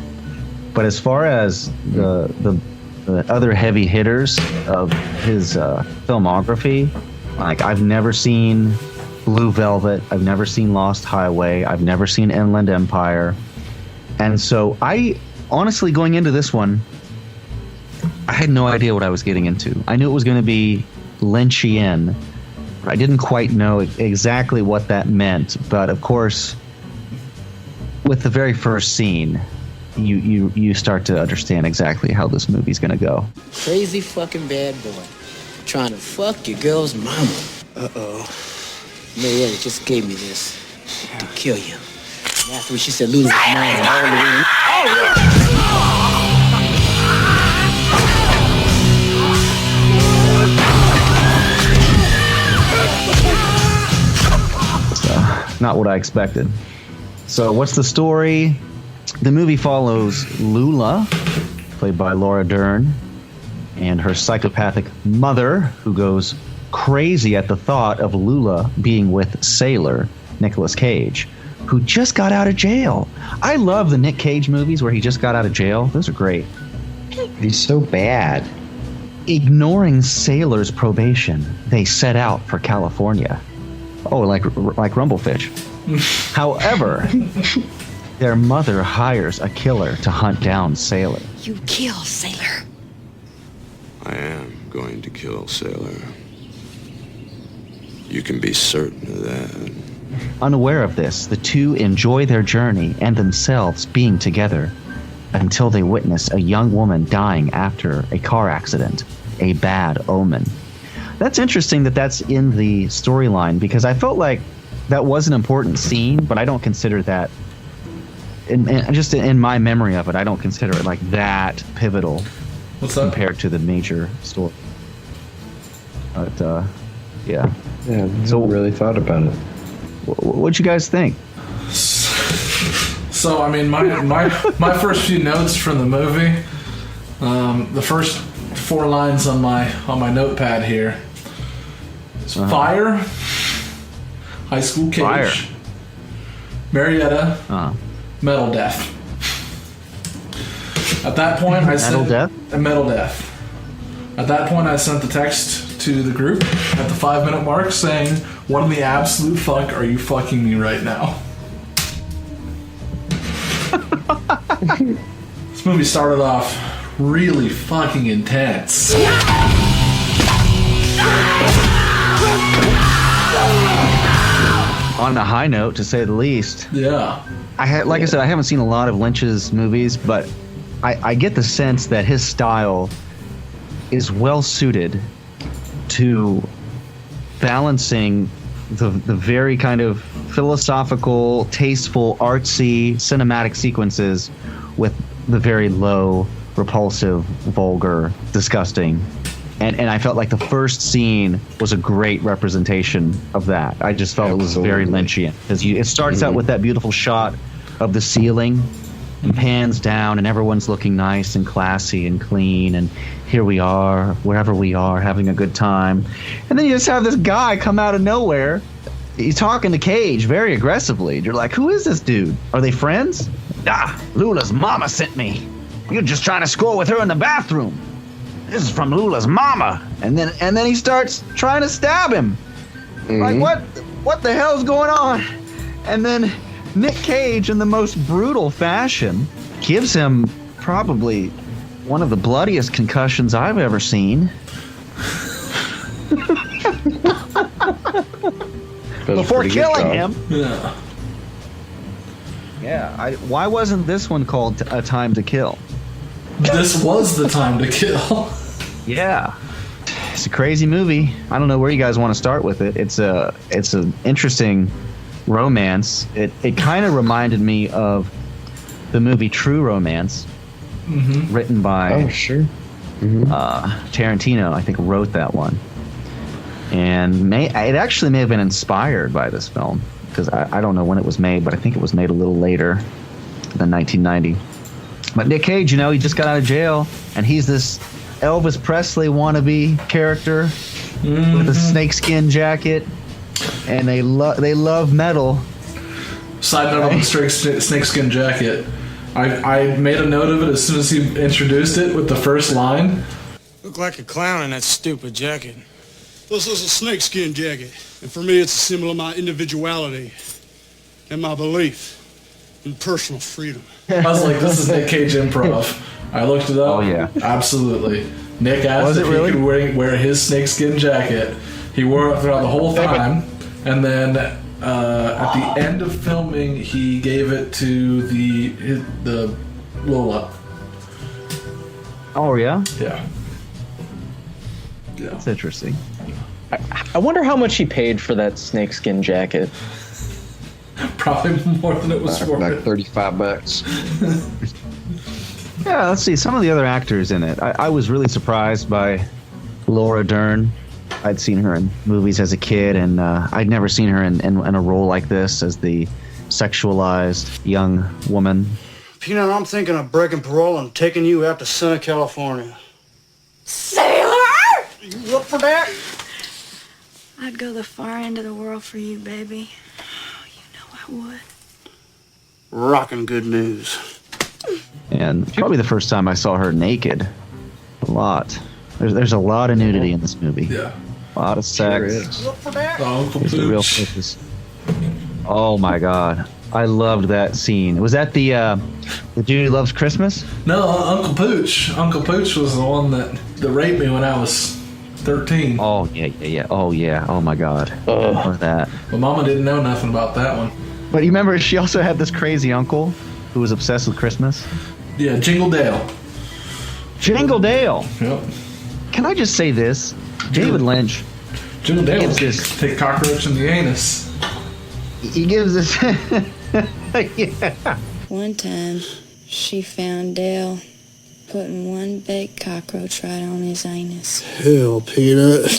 But as far as the other heavy hitters of his filmography, like I've never seen Blue Velvet, I've never seen Lost Highway, I've never seen Inland Empire. And so I honestly, going into this one, I had no idea what I was getting into. I knew it was going to be Lynchian. I didn't quite know exactly what that meant, but of course, with the very first scene, you start to understand exactly how this movie's going to go. Crazy fucking bad boy. Trying to fuck your girl's mama. Uh-oh. Marietta just gave me this to kill you. And afterwards, she said Lulu was mine all the way. Not what I expected. So what's the story? The movie follows Lula, played by Laura Dern, and her psychopathic mother, who goes crazy at the thought of Lula being with Sailor, Nicolas Cage, who just got out of jail. I love the Nic Cage movies where he just got out of jail. Those are great. He's so bad. Ignoring Sailor's probation, they set out for California. Oh, like Rumblefish. However, their mother hires a killer to hunt down Sailor. You kill Sailor. I am going to kill Sailor. You can be certain of that. Unaware of this, the two enjoy their journey and themselves being together until they witness a young woman dying after a car accident, a bad omen. That's interesting that that's in the storyline, because I felt like that was an important scene, but I don't consider that, just in my memory of it, I don't consider it like that pivotal. What's that? Compared to the major story. But, yeah. Yeah, so really thought about it. What'd you guys think? So So, I mean, my first few notes from the movie, the first 4 lines on my notepad here is fire, high school cage, Fire. Marietta, metal death. At that point, I sent metal death. At that point, I sent the text to the group at the 5-minute mark saying, "What in the absolute fuck are you fucking me right now?" This movie started off really fucking intense. On a high note, to say the least. Yeah. I said, I haven't seen a lot of Lynch's movies, but I get the sense that his style is well suited to balancing the very kind of philosophical, tasteful, artsy, cinematic sequences with the very low, repulsive, vulgar, disgusting. And I felt like the first scene was a great representation of that. I just felt it was very Lynchian. It starts out with that beautiful shot of the ceiling and pans down and everyone's looking nice and classy and clean, and here we are, wherever we are, having a good time. And then you just have this guy come out of nowhere. He's talking to Cage very aggressively. You're like, who is this dude? Are they friends? Lula's mama sent me. You're just trying to score with her in the bathroom. This is from Lula's mama. And then he starts trying to stab him. Like, what the hell's going on? And then Nic Cage, in the most brutal fashion, gives him probably one of the bloodiest concussions I've ever seen. Before killing him. Yeah. Yeah. Why wasn't this one called A Time to Kill? This was the time to kill. Yeah. It's a crazy movie. I don't know where you guys want to start with it. It's an interesting romance. It kind of reminded me of the movie True Romance, written by Tarantino. I think wrote that one, and it actually may have been inspired by this film, because I don't know when it was made, but I think it was made a little later than 1990. But Nic Cage, he just got out of jail, and he's this Elvis Presley wannabe character with a snakeskin jacket, and they love metal. Side note on the snakeskin jacket. I made a note of it as soon as he introduced it with the first line. Look like a clown in that stupid jacket. This is a snakeskin jacket, and for me it's a symbol of my individuality and my belief in personal freedom. I was like, this is Nic Cage improv. I looked it up. Oh, yeah. Absolutely. Nick asked if he could wear his snakeskin jacket. He wore it throughout the whole time, and then at the end of filming, he gave it to the Lola. Oh, yeah? Yeah. That's interesting. I wonder how much he paid for that snakeskin jacket. Probably more than it was worth. Like $35. Yeah, let's see. Some of the other actors in it. I was really surprised by Laura Dern. I'd seen her in movies as a kid, and I'd never seen her in a role like this as the sexualized young woman. Peanut, I'm thinking of breaking parole and taking you out to Southern California. Sailor! You up for that? I'd go the far end of the world for you, baby. I would. Rockin' good news. And probably the first time I saw her naked. A lot. There's a lot of nudity in this movie. Yeah. A lot of sex. You up for that? There's the real focus. Oh my god. I loved that scene. Was that the dude who loves Christmas? No, Uncle Pooch. Uncle Pooch was the one that raped me when I was 13. Oh, yeah. Oh, yeah. Oh, my God. Or that. But Mama didn't know nothing about that one. But you remember, she also had this crazy uncle who was obsessed with Christmas? Yeah, Jingle Dale. Jingle Dale! Yep. Can I just say this? David Lynch. Jingle Dale was take cockroach in the anus. He gives this... yeah. One time, she found Dale putting one baked cockroach right on his anus. Hell, Peanut.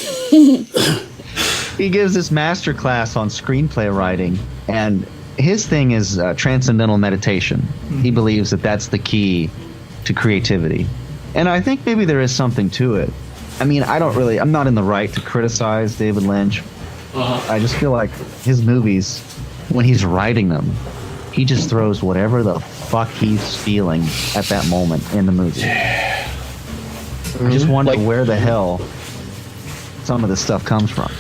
He gives this master class on screenplay writing, and his thing is transcendental meditation. He believes that that's the key to creativity. And I think maybe there is something to it. I mean, I'm not in the right to criticize David Lynch. I just feel like his movies, when he's writing them, he just throws whatever the fuck he's feeling at that moment in the movie. I just wonder where the hell some of this stuff comes from.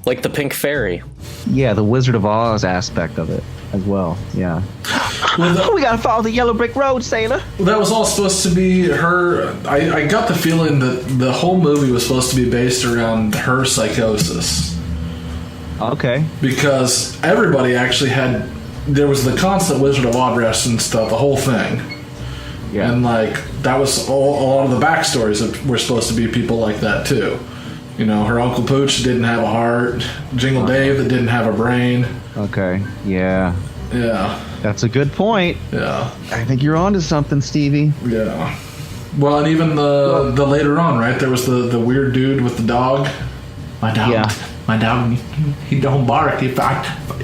Like the Pink Fairy. Yeah, the Wizard of Oz aspect of it as well. Yeah. We gotta follow the yellow brick road, sailor. Well, that was all supposed to be her. I got the feeling that the whole movie was supposed to be based around her psychosis. Okay. Because everybody actually had. There was the constant Wizard of Oz and stuff, the whole thing. Yeah. And like that was a lot of the backstories that were supposed to be people like that too. You know, her Uncle Pooch didn't have a heart. Jingle Dave that didn't have a brain. Okay. Yeah. Yeah. That's a good point. Yeah. I think you're onto something, Stevie. Yeah. Well, and even the later on, right? There was the weird dude with the dog. My dog, he don't bark. If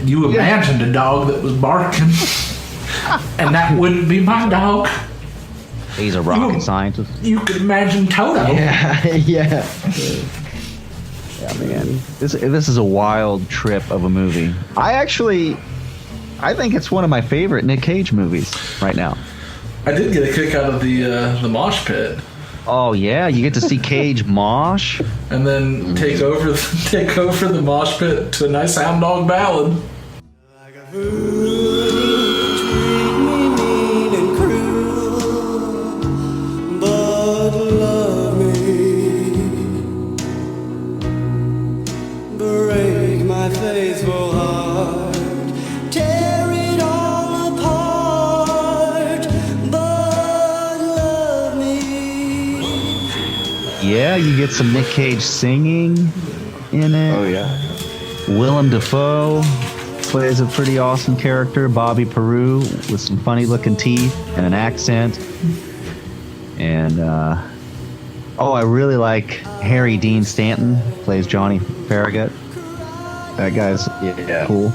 you imagined a dog that was barking, and that wouldn't be my dog. He's a rocket scientist. You could imagine Toto. Yeah. Yeah, man. This is a wild trip of a movie. I think it's one of my favorite Nic Cage movies right now. I did get a kick out of the mosh pit. Oh yeah, you get to see Cage mosh, and then take over the mosh pit to a nice Hound Dog ballad. Faithful heart, tear it all apart, but love me. Yeah, you get some Nic Cage singing in it. Oh yeah. Willem Dafoe plays a pretty awesome character, Bobby Peru, with some funny looking teeth and an accent. And I really like Harry Dean Stanton, plays Johnny Farragut. That guy's cool.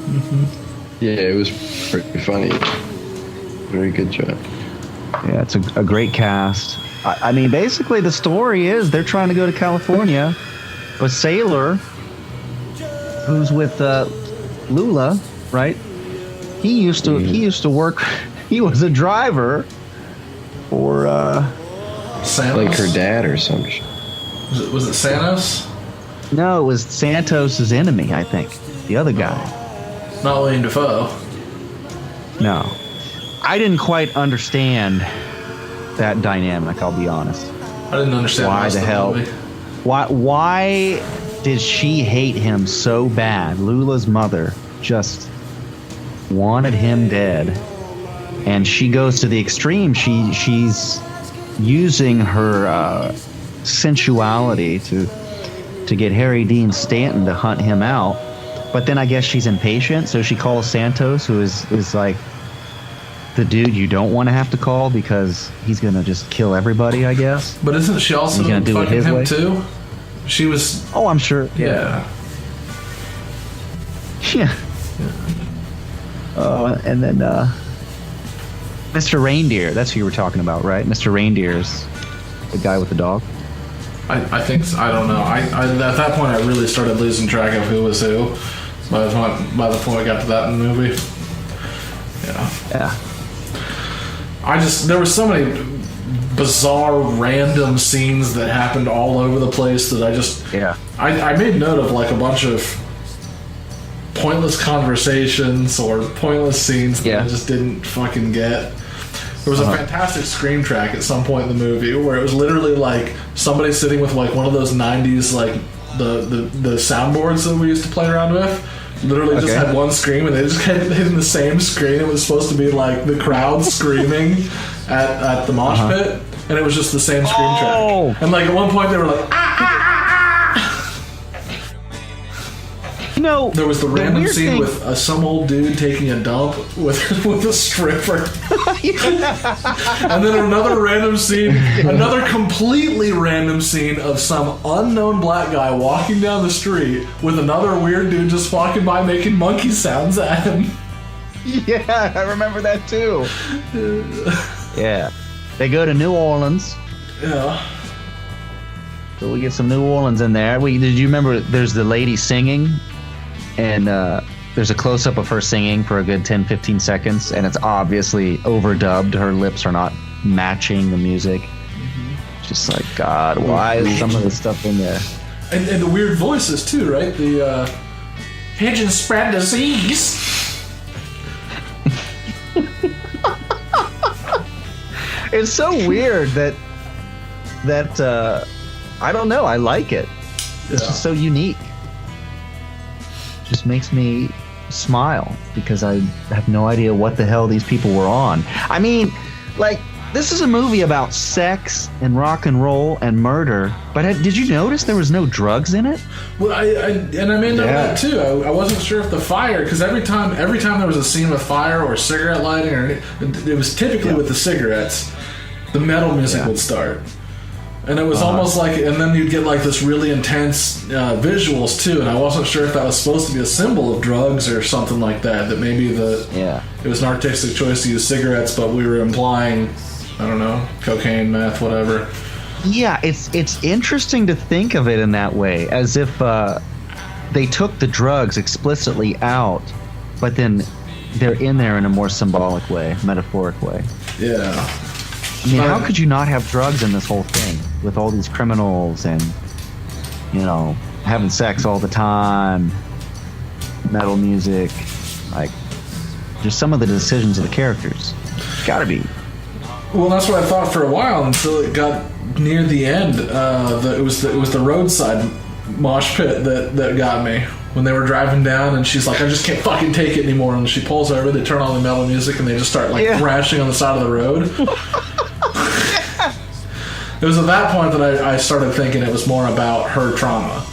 Mm-hmm. Yeah, it was pretty funny. Very good job. Yeah, it's a great cast. I mean, basically the story is they're trying to go to California, but Sailor, who's with Lula, right? He used to work. He was a driver for Santos? Like her dad or something. Was it Santos? No, it was Santos' enemy, I think. The other guy. Not William Dafoe. No. I didn't quite understand that dynamic, I'll be honest. I didn't understand why the hell. movie. Why did she hate him so bad? Lula's mother just wanted him dead. And she goes to the extreme. She's using her sensuality to get Harry Dean Stanton to hunt him out. But then I guess she's impatient, so she calls Santos, who is like the dude you don't want to have to call because he's going to just kill everybody, I guess. But isn't she also gonna do it fucking his him way? too? She was... Oh, I'm sure. Yeah. Yeah. And then Mr. Reindeer, that's who you were talking about, right? Mr. Reindeer's the guy with the dog. I think so. I don't know. I at that point I really started losing track of who was who. By the point I got to that in the movie. Yeah. There were so many bizarre random scenes that happened all over the place that I made note of like a bunch of pointless conversations or pointless scenes that I just didn't fucking get. There was a fantastic scream track at some point in the movie where it was literally like somebody sitting with like one of those 90s like the soundboards that we used to play around with. Literally just had one scream and they just kept hitting the same screen. It was supposed to be like the crowd screaming at the mosh pit, and it was just the same scream track. And like at one point they were like, No, there was the random scene with some old dude taking a dump with a stripper. And then another random scene, another completely random scene of some unknown black guy walking down the street with another weird dude just walking by making monkey sounds at him. Yeah, I remember that too. Yeah. They go to New Orleans. Yeah. So we get some New Orleans in there. Did you remember there's the lady singing? And there's a close-up of her singing for a good 10, 15 seconds. And it's obviously overdubbed. Her lips are not matching the music. Mm-hmm. Just like, God, why is some of this stuff in there? And the weird voices too, right? The pigeons spread disease. It's so weird that I don't know. I like it. It's just so unique. Just makes me smile because I have no idea what the hell these people were on. I mean, like, this is a movie about sex and rock and roll and murder, but did you notice there was no drugs in it? Well, I may know that too. I wasn't sure if the fire, because every time there was a scene with fire or cigarette lighting, or it was typically with the cigarettes, the metal music would start. And it was almost like, and then you'd get like this really intense visuals too, and I wasn't sure if that was supposed to be a symbol of drugs or something like that, that maybe it was an artistic choice to use cigarettes, but we were implying, I don't know, cocaine, meth, whatever. Yeah, it's interesting to think of it in that way, as if they took the drugs explicitly out, but then they're in there in a more symbolic way, metaphoric way. Yeah. I mean, how could you not have drugs in this whole thing with all these criminals and, you know, having sex all the time, metal music, like, just some of the decisions of the characters. Gotta be. Well, that's what I thought for a while until it got near the end. It was the roadside mosh pit that got me. When they were driving down and she's like, I just can't fucking take it anymore. And she pulls over, they turn on the metal music and they just start like crashing on the side of the road. It was at that point that I started thinking it was more about her trauma.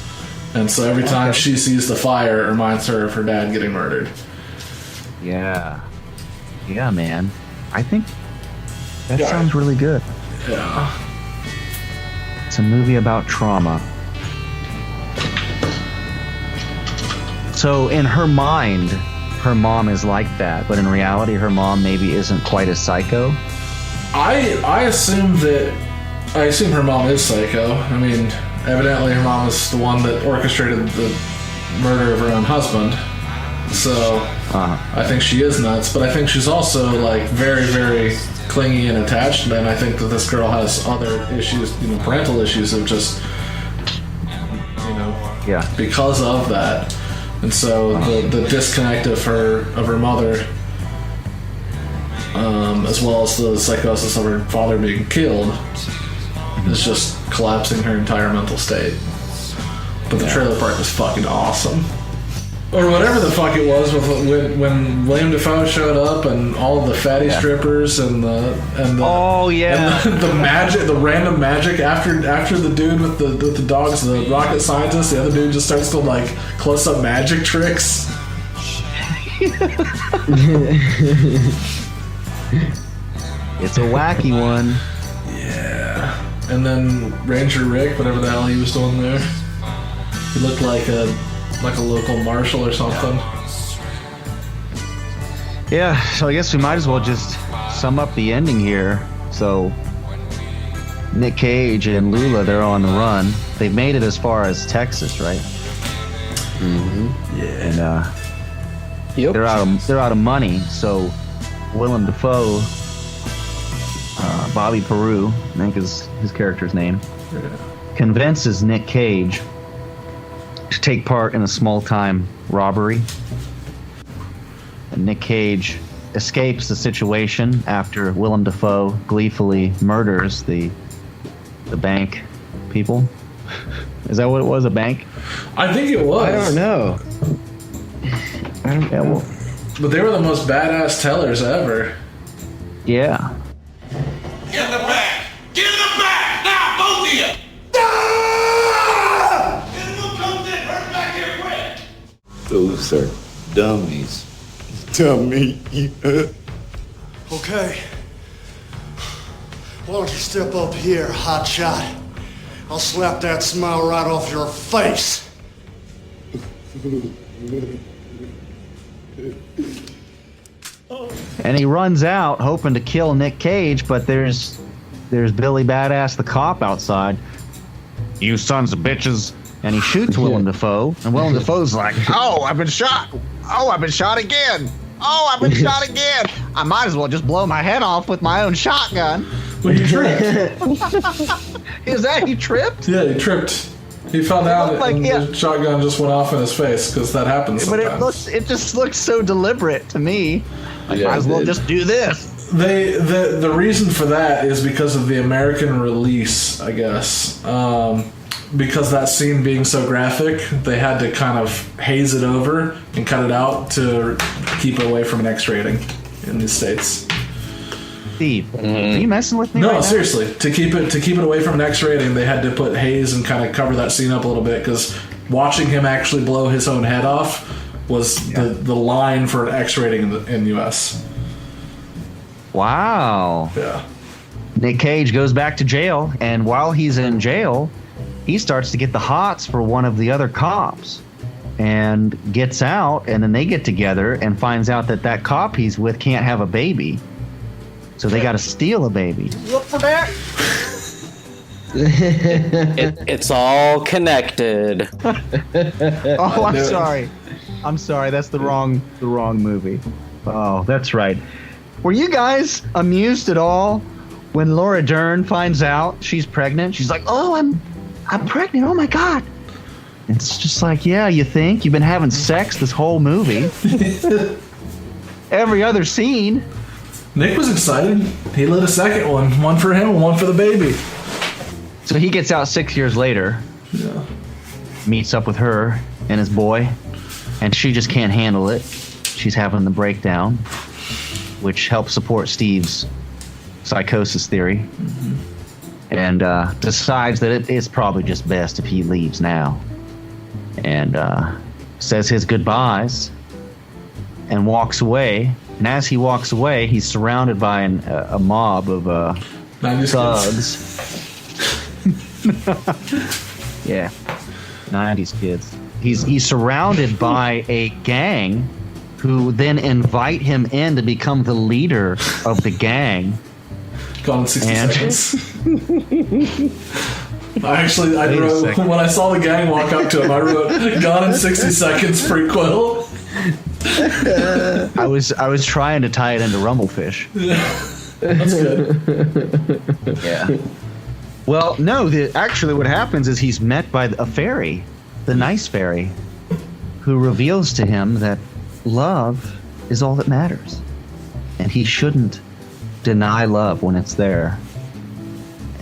And so every time she sees the fire, it reminds her of her dad getting murdered. Yeah. Yeah, man. I think that sounds really good. Yeah. It's a movie about trauma. So in her mind, her mom is like that, but in reality, her mom maybe isn't quite as psycho. I assume her mom is psycho. I mean, evidently her mom is the one that orchestrated the murder of her own husband. So I think she is nuts, but I think she's also like very, very clingy and attached. And I think that this girl has other issues, you know, parental issues of just, you know, because of that. And so the disconnect of her mother, as well as the psychosis of her father being killed, is just collapsing her entire mental state. But the trailer park was fucking awesome. Or whatever the fuck it was when William Dafoe showed up and all the fatty strippers and the and the magic, the random magic after the dude with the dogs, the rocket scientist, the other dude just starts to like close up magic tricks. It's a wacky one. Yeah. And then Ranger Rick, whatever the hell he was doing there, he looked like a local marshal or something. Yeah, so I guess we might as well just sum up the ending here. So Nic Cage and Lula, they're on the run. They've made it as far as Texas, right? Mm-hmm. Yeah. And they're out of money, so Willem Dafoe, Bobby Peru, I think is his character's name, convinces Nic Cage to take part in a small-time robbery. And Nic Cage escapes the situation after Willem Dafoe gleefully murders the bank people. Is that what it was, a bank? I think it was. I don't know. Well, but they were the most badass tellers ever. Yeah. Get in the back! Get in the back! Now, both of you! Those are dummies. Dummy. Okay. Why don't you step up here, hotshot? I'll slap that smile right off your face. And he runs out hoping to kill Nic Cage, but there's Billy Badass the cop outside. You sons of bitches. And he shoots Willem Dafoe, and Willem Dafoe's like, oh, I've been shot. Oh, I've been shot again. Oh, I've been shot again. I might as well just blow my head off with my own shotgun. Well, he tripped. Is that he tripped? Yeah, he tripped. He fell down and the shotgun just went off in his face, because that happens sometimes. But it just looks so deliberate to me. I might as well just do this. The reason for that is because of the American release, I guess. Because that scene being so graphic, they had to kind of haze it over and cut it out to keep it away from an X rating in the States. Steve, are you messing with me? No, right seriously. Now? To keep it away from an X rating, they had to put haze and kind of cover that scene up a little bit, because watching him actually blow his own head off was the line for an X rating in the US. Wow. Yeah. Nic Cage goes back to jail, and while he's in jail, he starts to get the hots for one of the other cops and gets out, and then they get together and finds out that cop he's with can't have a baby. So they got to steal a baby. Look for that. It's all connected. Oh, I'm sorry. I'm sorry. That's the wrong movie. Oh, that's right. Were you guys amused at all when Laura Dern finds out she's pregnant? She's like, "Oh, I'm pregnant. Oh my God." It's just like, yeah, you think you've been having sex this whole movie. Every other scene. Nick was excited. He lit a second one for him and one for the baby. So he gets out 6 years later. Yeah. Meets up with her and his boy, and she just can't handle it. She's having the breakdown, which helps support Steve's psychosis theory. Mm-hmm. And decides that it's probably just best if he leaves now. And says his goodbyes and walks away. And as he walks away, he's surrounded by a mob of thugs. Yeah, 90s kids. He's surrounded by a gang who then invite him in to become the leader of the gang. Gone in 60 seconds. I wrote, when I saw the gang walk up to him, I wrote, "Gone in 60 seconds" prequel. I was trying to tie it into Rumblefish. Yeah. That's good. Yeah. Well, no. Actually, what happens is he's met by a fairy, the nice fairy, who reveals to him that love is all that matters, and he shouldn't deny love when it's there.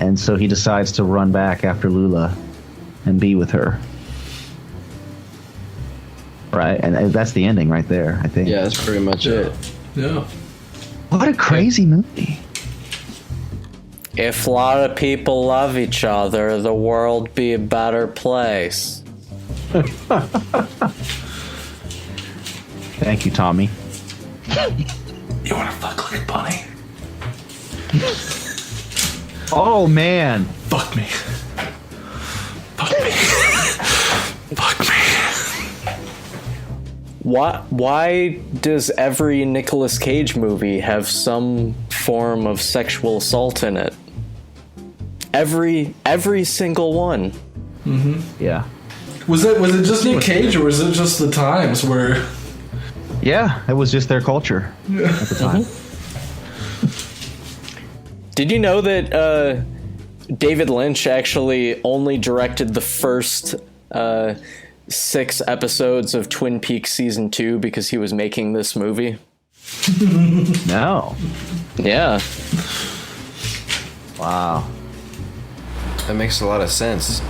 And so he decides to run back after Lula and be with her. Right? And that's the ending right there, I think. Yeah, that's pretty much it. Yeah. What a crazy movie. If a lot of people love each other, the world be a better place. Thank you, Tommy. You want to fuck like a bunny? Oh, man. Fuck me. Fuck me. Fuck me. Why does every Nicolas Cage movie have some form of sexual assault in it? Every single one. Mm-hmm. Yeah. Was it just Nic Cage, or was it just the times where? Yeah, it was just their culture at the time. Did you know that David Lynch actually only directed the first 6 episodes of Twin Peaks Season 2 because he was making this movie? No. Yeah. Wow. That makes a lot of sense.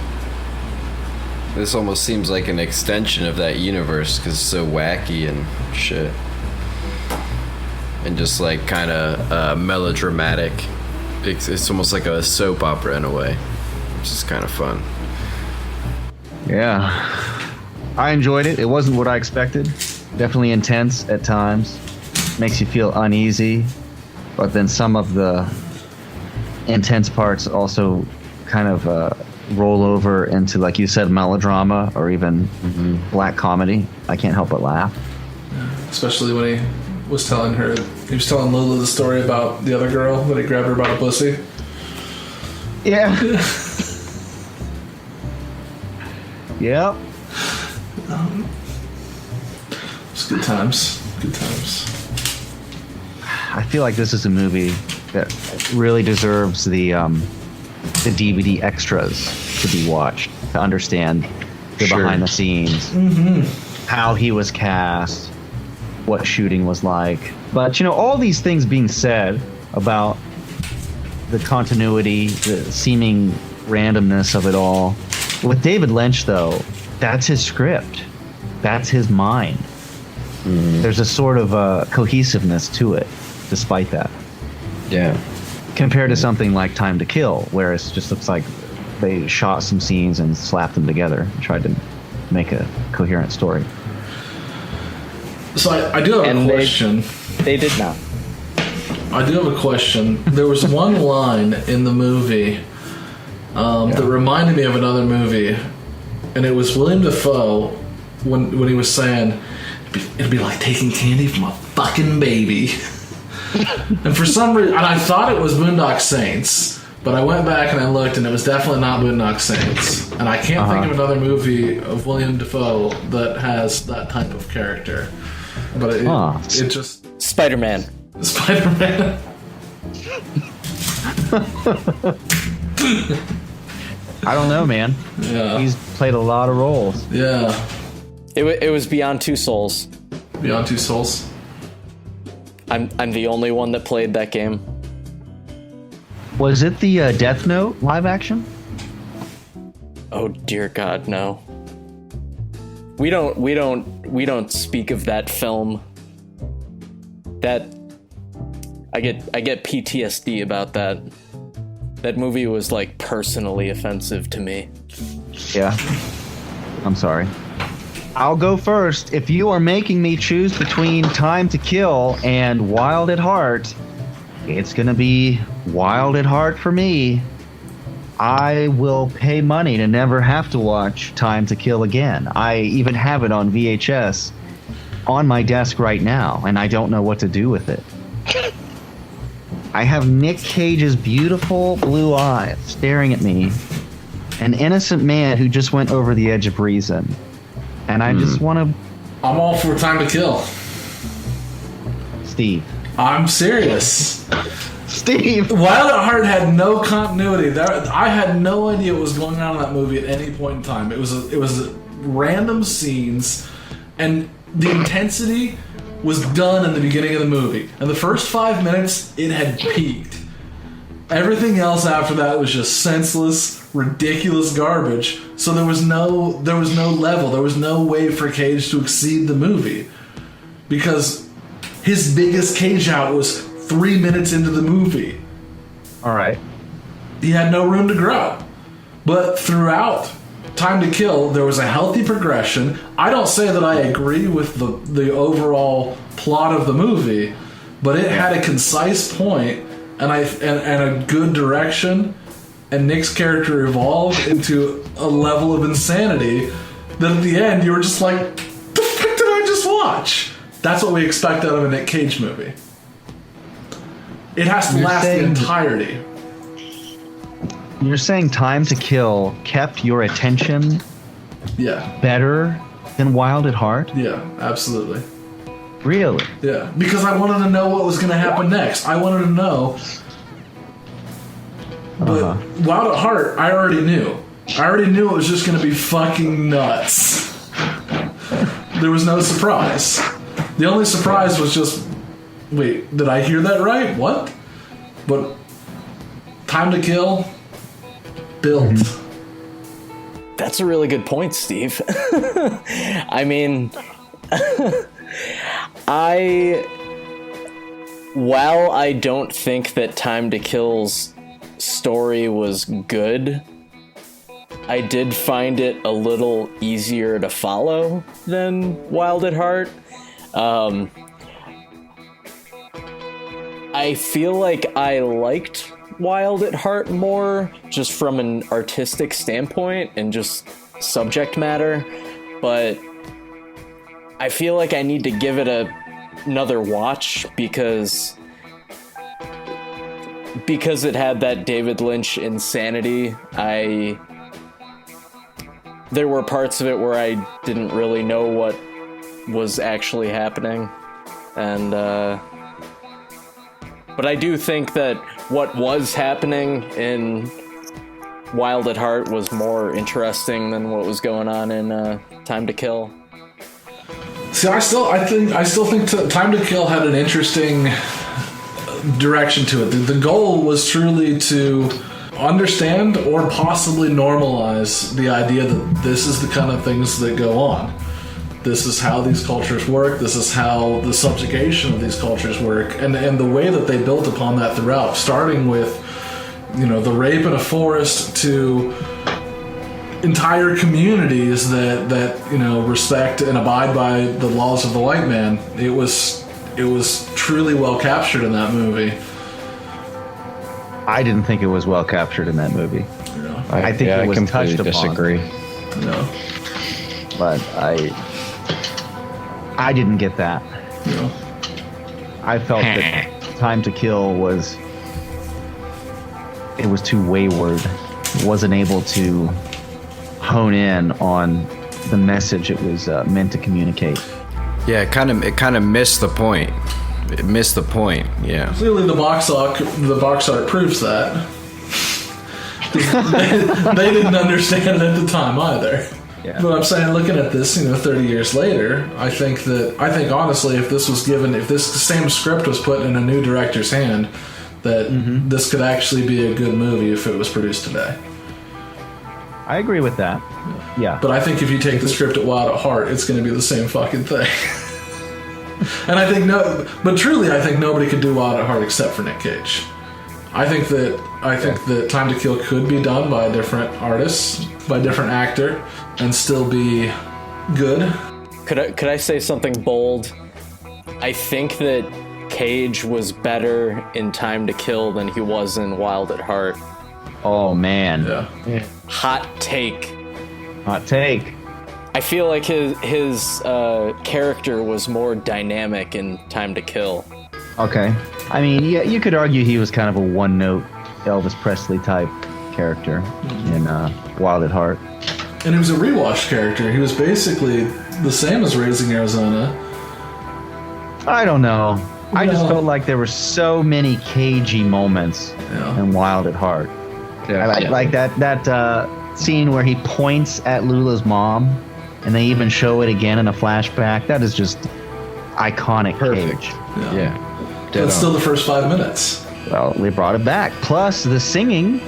This almost seems like an extension of that universe because it's so wacky and shit. And just like kind of melodramatic. It's almost like a soap opera in a way, which is kind of fun. Yeah. I enjoyed it. It wasn't what I expected. Definitely intense at times. Makes you feel uneasy. But then some of the intense parts also kind of roll over into, like you said, melodrama or even black comedy. I can't help but laugh. Especially when he was telling Lulu the story about the other girl that he grabbed her by the pussy. Yeah. Yep. It's good times. Good times. I feel like this is a movie that really deserves the DVD extras to be watched to understand the behind the scenes, how he was cast, what shooting was like. But all these things being said about the continuity, the seeming randomness of it all, with David Lynch, though, that's his script. That's his mind. There's a sort of cohesiveness to it, despite that. Yeah. Compared to something like Time to Kill, where it just looks like they shot some scenes and slapped them together and tried to make a coherent story. So I do have a question. They did not. I do have a question. There was one line in the movie that reminded me of another movie, and it was William Dafoe when he was saying, it'd be like taking candy from a fucking baby. And for some reason, and I thought it was Boondock Saints, but I went back and I looked, and it was definitely not Boondock Saints. And I can't think of another movie of William Dafoe that has that type of character. But it just... Spider-Man. Spider-Man. I don't know, man. Yeah. He's played a lot of roles. Yeah. It was Beyond Two Souls. Beyond Two Souls. I'm the only one that played that game. Was it the Death Note live action? Oh dear God, no. We don't speak of that film. That I get PTSD about that. That movie was like personally offensive to me. Yeah. I'm sorry. I'll go first. If you are making me choose between Time to Kill and Wild at Heart, it's gonna be Wild at Heart for me. I will pay money to never have to watch Time to Kill again. I even have it on VHS on my desk right now, and I don't know what to do with it. I have Nic Cage's beautiful blue eyes staring at me, an innocent man who just went over the edge of reason. And I just want to... I'm all for Time to Kill. Steve. I'm serious. Steve. Wild at Heart had no continuity. I had no idea what was going on in that movie at any point in time. It was random scenes, and the intensity was done in the beginning of the movie. In the first 5 minutes, it had peaked. Everything else after that was just senseless, ridiculous garbage. So there was no level. There was no way for Cage to exceed the movie, because his biggest Cage out was 3 minutes into the movie. All right. He had no room to grow. But throughout Time to Kill, there was a healthy progression. I don't say that I agree with the overall plot of the movie, but it had a concise point and a good direction, and Nick's character evolved into a level of insanity that at the end you were just like, the fuck did I just watch? That's what we expect out of a Nic Cage movie. It has to last the entirety. You're saying Time to Kill kept your attention better than Wild at Heart? Yeah, absolutely. Really? Yeah, because I wanted to know what was going to happen next. I wanted to know. But Wild at Heart, I already knew. I already knew it was just going to be fucking nuts. There was no surprise. The only surprise was just, wait, did I hear that right? What? But Time to Kill built. That's a really good point, Steve. I mean, while I don't think that Time to Kill's story was good, I did find it a little easier to follow than Wild at Heart. I feel like I liked Wild at Heart more, just from an artistic standpoint and just subject matter, but I feel like I need to give it another watch because it had that David Lynch insanity. There were parts of it where I didn't really know what was actually happening, and but I do think that what was happening in Wild at Heart was more interesting than what was going on in Time to Kill. See, I still think Time to Kill had an interesting direction to it. The goal was truly to understand or possibly normalize the idea that this is the kind of things that go on. This is how these cultures work. This is how the subjugation of these cultures work, and the way that they built upon that throughout, starting with, the rape in a forest to entire communities that respect and abide by the laws of the white man. It was truly well captured in that movie. I didn't think it was well captured in that movie. Yeah. I think it was completely touched upon. disagree. No. But I didn't get that. No. I felt that Time to Kill was too wayward. It wasn't able to hone in on the message it was meant to communicate. Yeah, it kind of missed the point. It missed the point. Yeah. Clearly, the box art proves that. they didn't understand it at the time either. Yeah. But I'm saying, looking at this, 30 years later, I think honestly, if this same script was put in a new director's hand, that this could actually be a good movie if it was produced today. I agree with that. Yeah. But I think if you take the script at Wild at Heart, it's going to be the same fucking thing. And I think truly, I think nobody could do Wild at Heart except for Nic Cage. I think that Time to Kill could be done by different artists, by a different actor, and still be good. Could I say something bold? I think that Cage was better in Time to Kill than he was in Wild at Heart. Oh man. Yeah. Hot take. Hot take. I feel like his character was more dynamic in Time to Kill. Okay. I mean, yeah, you could argue he was kind of a one-note Elvis Presley type character in Wild at Heart. And he was a rewatch character. He was basically the same as Raising Arizona. I don't know. I just felt like there were so many cagey moments in Wild at Heart. Yeah. Like that scene where he points at Lula's mom, and they even show it again in a flashback. That is just iconic Cage. Yeah. That's still the first 5 minutes. Well, they brought it back. Plus the singing,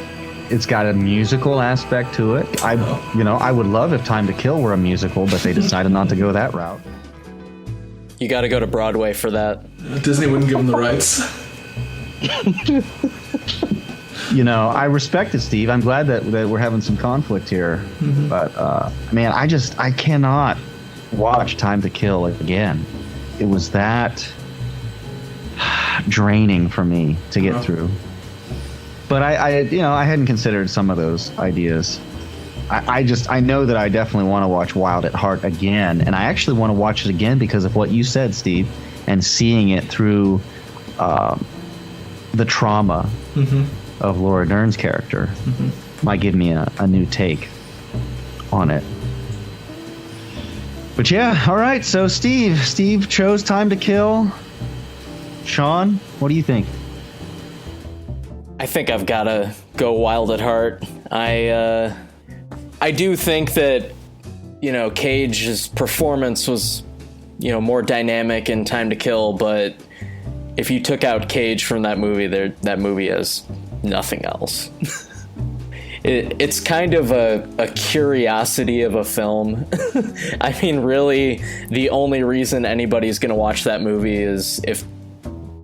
it's got a musical aspect to it. I would love if Time to Kill were a musical, but they decided not to go that route. You got to go to Broadway for that. Disney wouldn't give them the rights. I respect it, Steve. I'm glad that we're having some conflict here. But, man, I cannot watch Time to Kill again. It was that draining for me to get through. But I hadn't considered some of those ideas. I know that I definitely want to watch Wild at Heart again, and I actually want to watch it again because of what you said, Steve, and seeing it through the trauma of Laura Dern's character might give me a new take on it. But yeah, all right. So Steve chose Time to Kill. Sean, what do you think? I think I've got to go Wild at Heart. I do think that, Cage's performance was, more dynamic in Time to Kill, but if you took out Cage from that movie, that movie has nothing else. It's kind of a curiosity of a film. I mean, really, the only reason anybody's going to watch that movie is if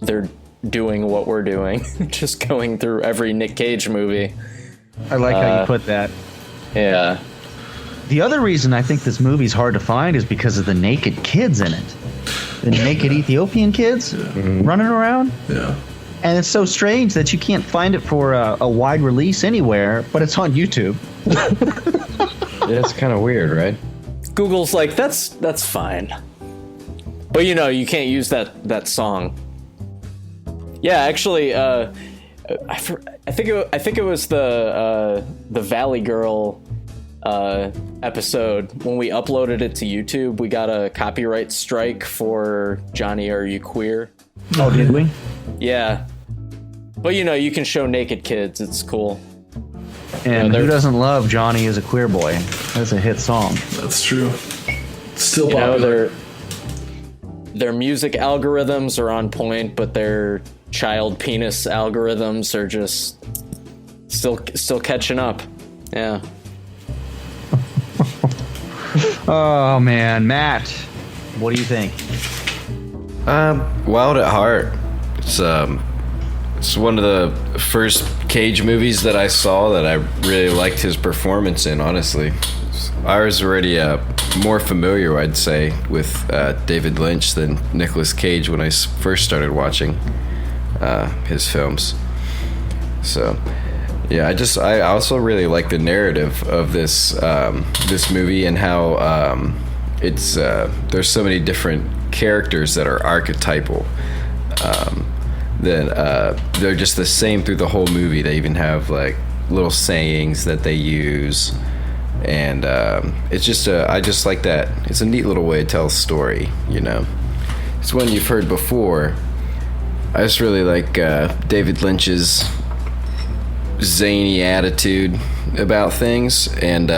they're doing what we're doing, just going through every Nic Cage movie. I like how you put that. Yeah. The other reason I think this movie's hard to find is because of the naked kids in it. The naked Ethiopian kids running around. Yeah. And it's so strange that you can't find it for a wide release anywhere, but it's on YouTube. Yeah, it's kind of weird, right? Google's like, that's fine. But you can't use that song. Yeah, actually, I think it was the Valley Girl episode. When we uploaded it to YouTube, we got a copyright strike for Johnny Are You Queer? Oh, did we? Yeah. But you can show naked kids. It's cool. And who doesn't love Johnny is a Queer Boy? That's a hit song. That's true. Still popular. Their music algorithms are on point, but their child penis algorithms are just still catching up. Yeah. Oh man, Matt, what do you think? Wild at Heart. It's one of the first Cage movies that I saw that I really liked his performance in, honestly. I was already more familiar, I'd say, with David Lynch than Nicolas Cage when I first started watching his films. So, yeah, I also really like the narrative of this movie and how it's there's so many different characters that are archetypal. That they're just the same through the whole movie. They even have like little sayings that they use, and it's just I just like that. It's a neat little way to tell a story. It's one you've heard before. I just really like David Lynch's zany attitude about things, and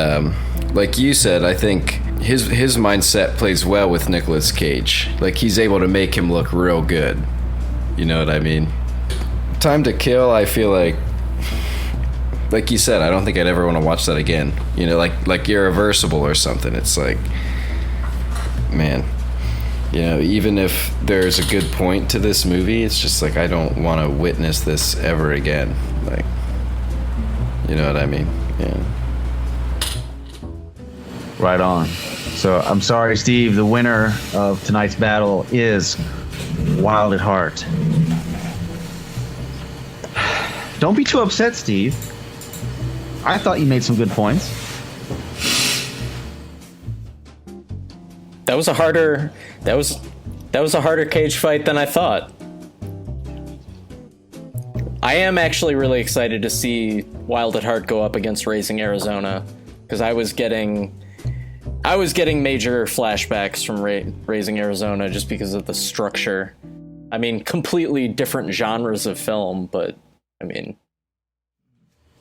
like you said, I think his mindset plays well with Nicolas Cage. Like, he's able to make him look real good. You know what I mean? Time to Kill, I feel like you said, I don't think I'd ever want to watch that again. Like Irreversible or something. It's like, man, even if there's a good point to this movie, it's just like, I don't want to witness this ever again. Like, you know what I mean? Yeah. Right on. So I'm sorry, Steve, the winner of tonight's battle is Wild at Heart. Don't be too upset, Steve. I thought you made some good points. That was a harder cage fight than I thought. I am actually really excited to see Wild at Heart go up against Raising Arizona, because I was getting major flashbacks from Raising Arizona just because of the structure. I mean, completely different genres of film, but I mean,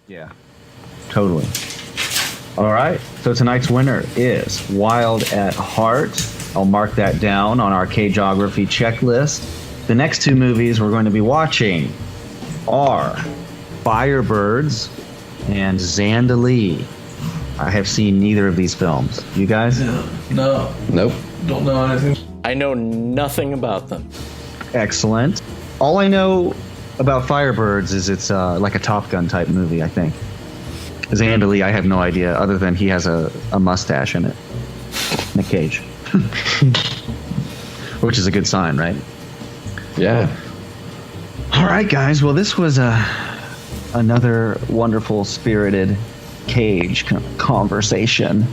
yeah, totally. All right, so tonight's winner is Wild at Heart. I'll mark that down on our Cageography checklist. The next two movies we're going to be watching are Firebirds and Zandalee. I have seen neither of these films. You guys? No. Nope. Don't know anything. I know nothing about them. Excellent. All I know about Firebirds is it's like a Top Gun type movie, I think. Zandalee, I have no idea, other than he has a mustache in it. Nic Cage. Which is a good sign, right? Yeah. All right, guys. Well, this was another wonderful, spirited Cage conversation.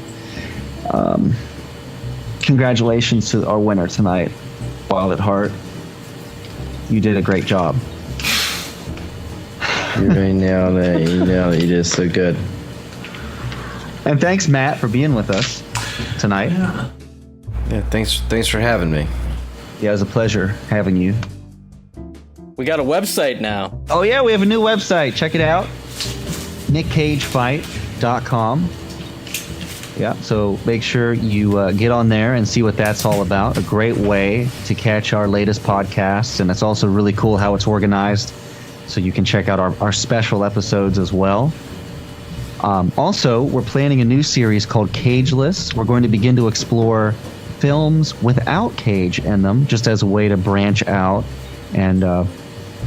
Congratulations to our winner tonight, Wild at Heart. You did a great job. You nailed it. You nailed it. You did so good. And thanks, Matt, for being with us tonight. Yeah, thanks for having me. Yeah, it was a pleasure having you. We got a website now. Oh, yeah, we have a new website. Check it out. NicCageFight.com. Yeah, so make sure you get on there and see what that's all about. A great way to catch our latest podcasts, and it's also really cool how it's organized, so you can check out our special episodes as well. Also, we're planning a new series called Cageless. We're going to begin to explore films without Cage in them, just as a way to branch out and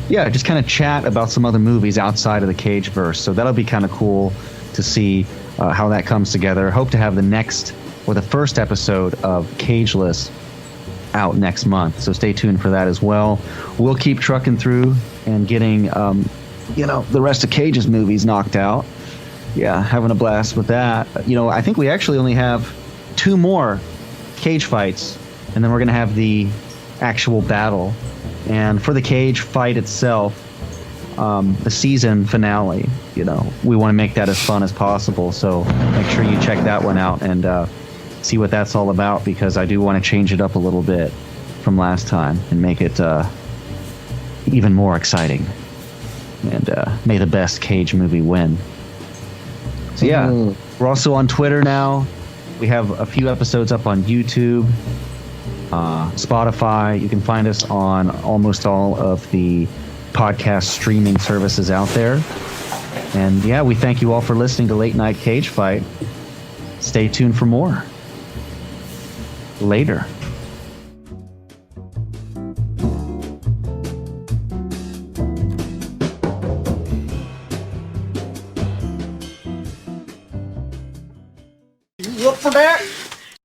just kind of chat about some other movies outside of the Cage verse. So that'll be kind of cool to see how that comes together. Hope to have the first episode of Cageless out next month. So stay tuned for that as well. We'll keep trucking through and getting, the rest of Cage's movies knocked out. Yeah, having a blast with that. I think we actually only have 2 more cage fights, and then we're going to have the actual battle. And for the cage fight itself, the season finale, we want to make that as fun as possible. So make sure you check that one out and see what that's all about, because I do want to change it up a little bit from last time and make it even more exciting. And may the best Cage movie win. So yeah, we're also on Twitter now. We have a few episodes up on YouTube, Spotify. You can find us on almost all of the podcast streaming services out there. And yeah, we thank you all for listening to Late Night Cage Fight. Stay tuned for more. Later. You look for that?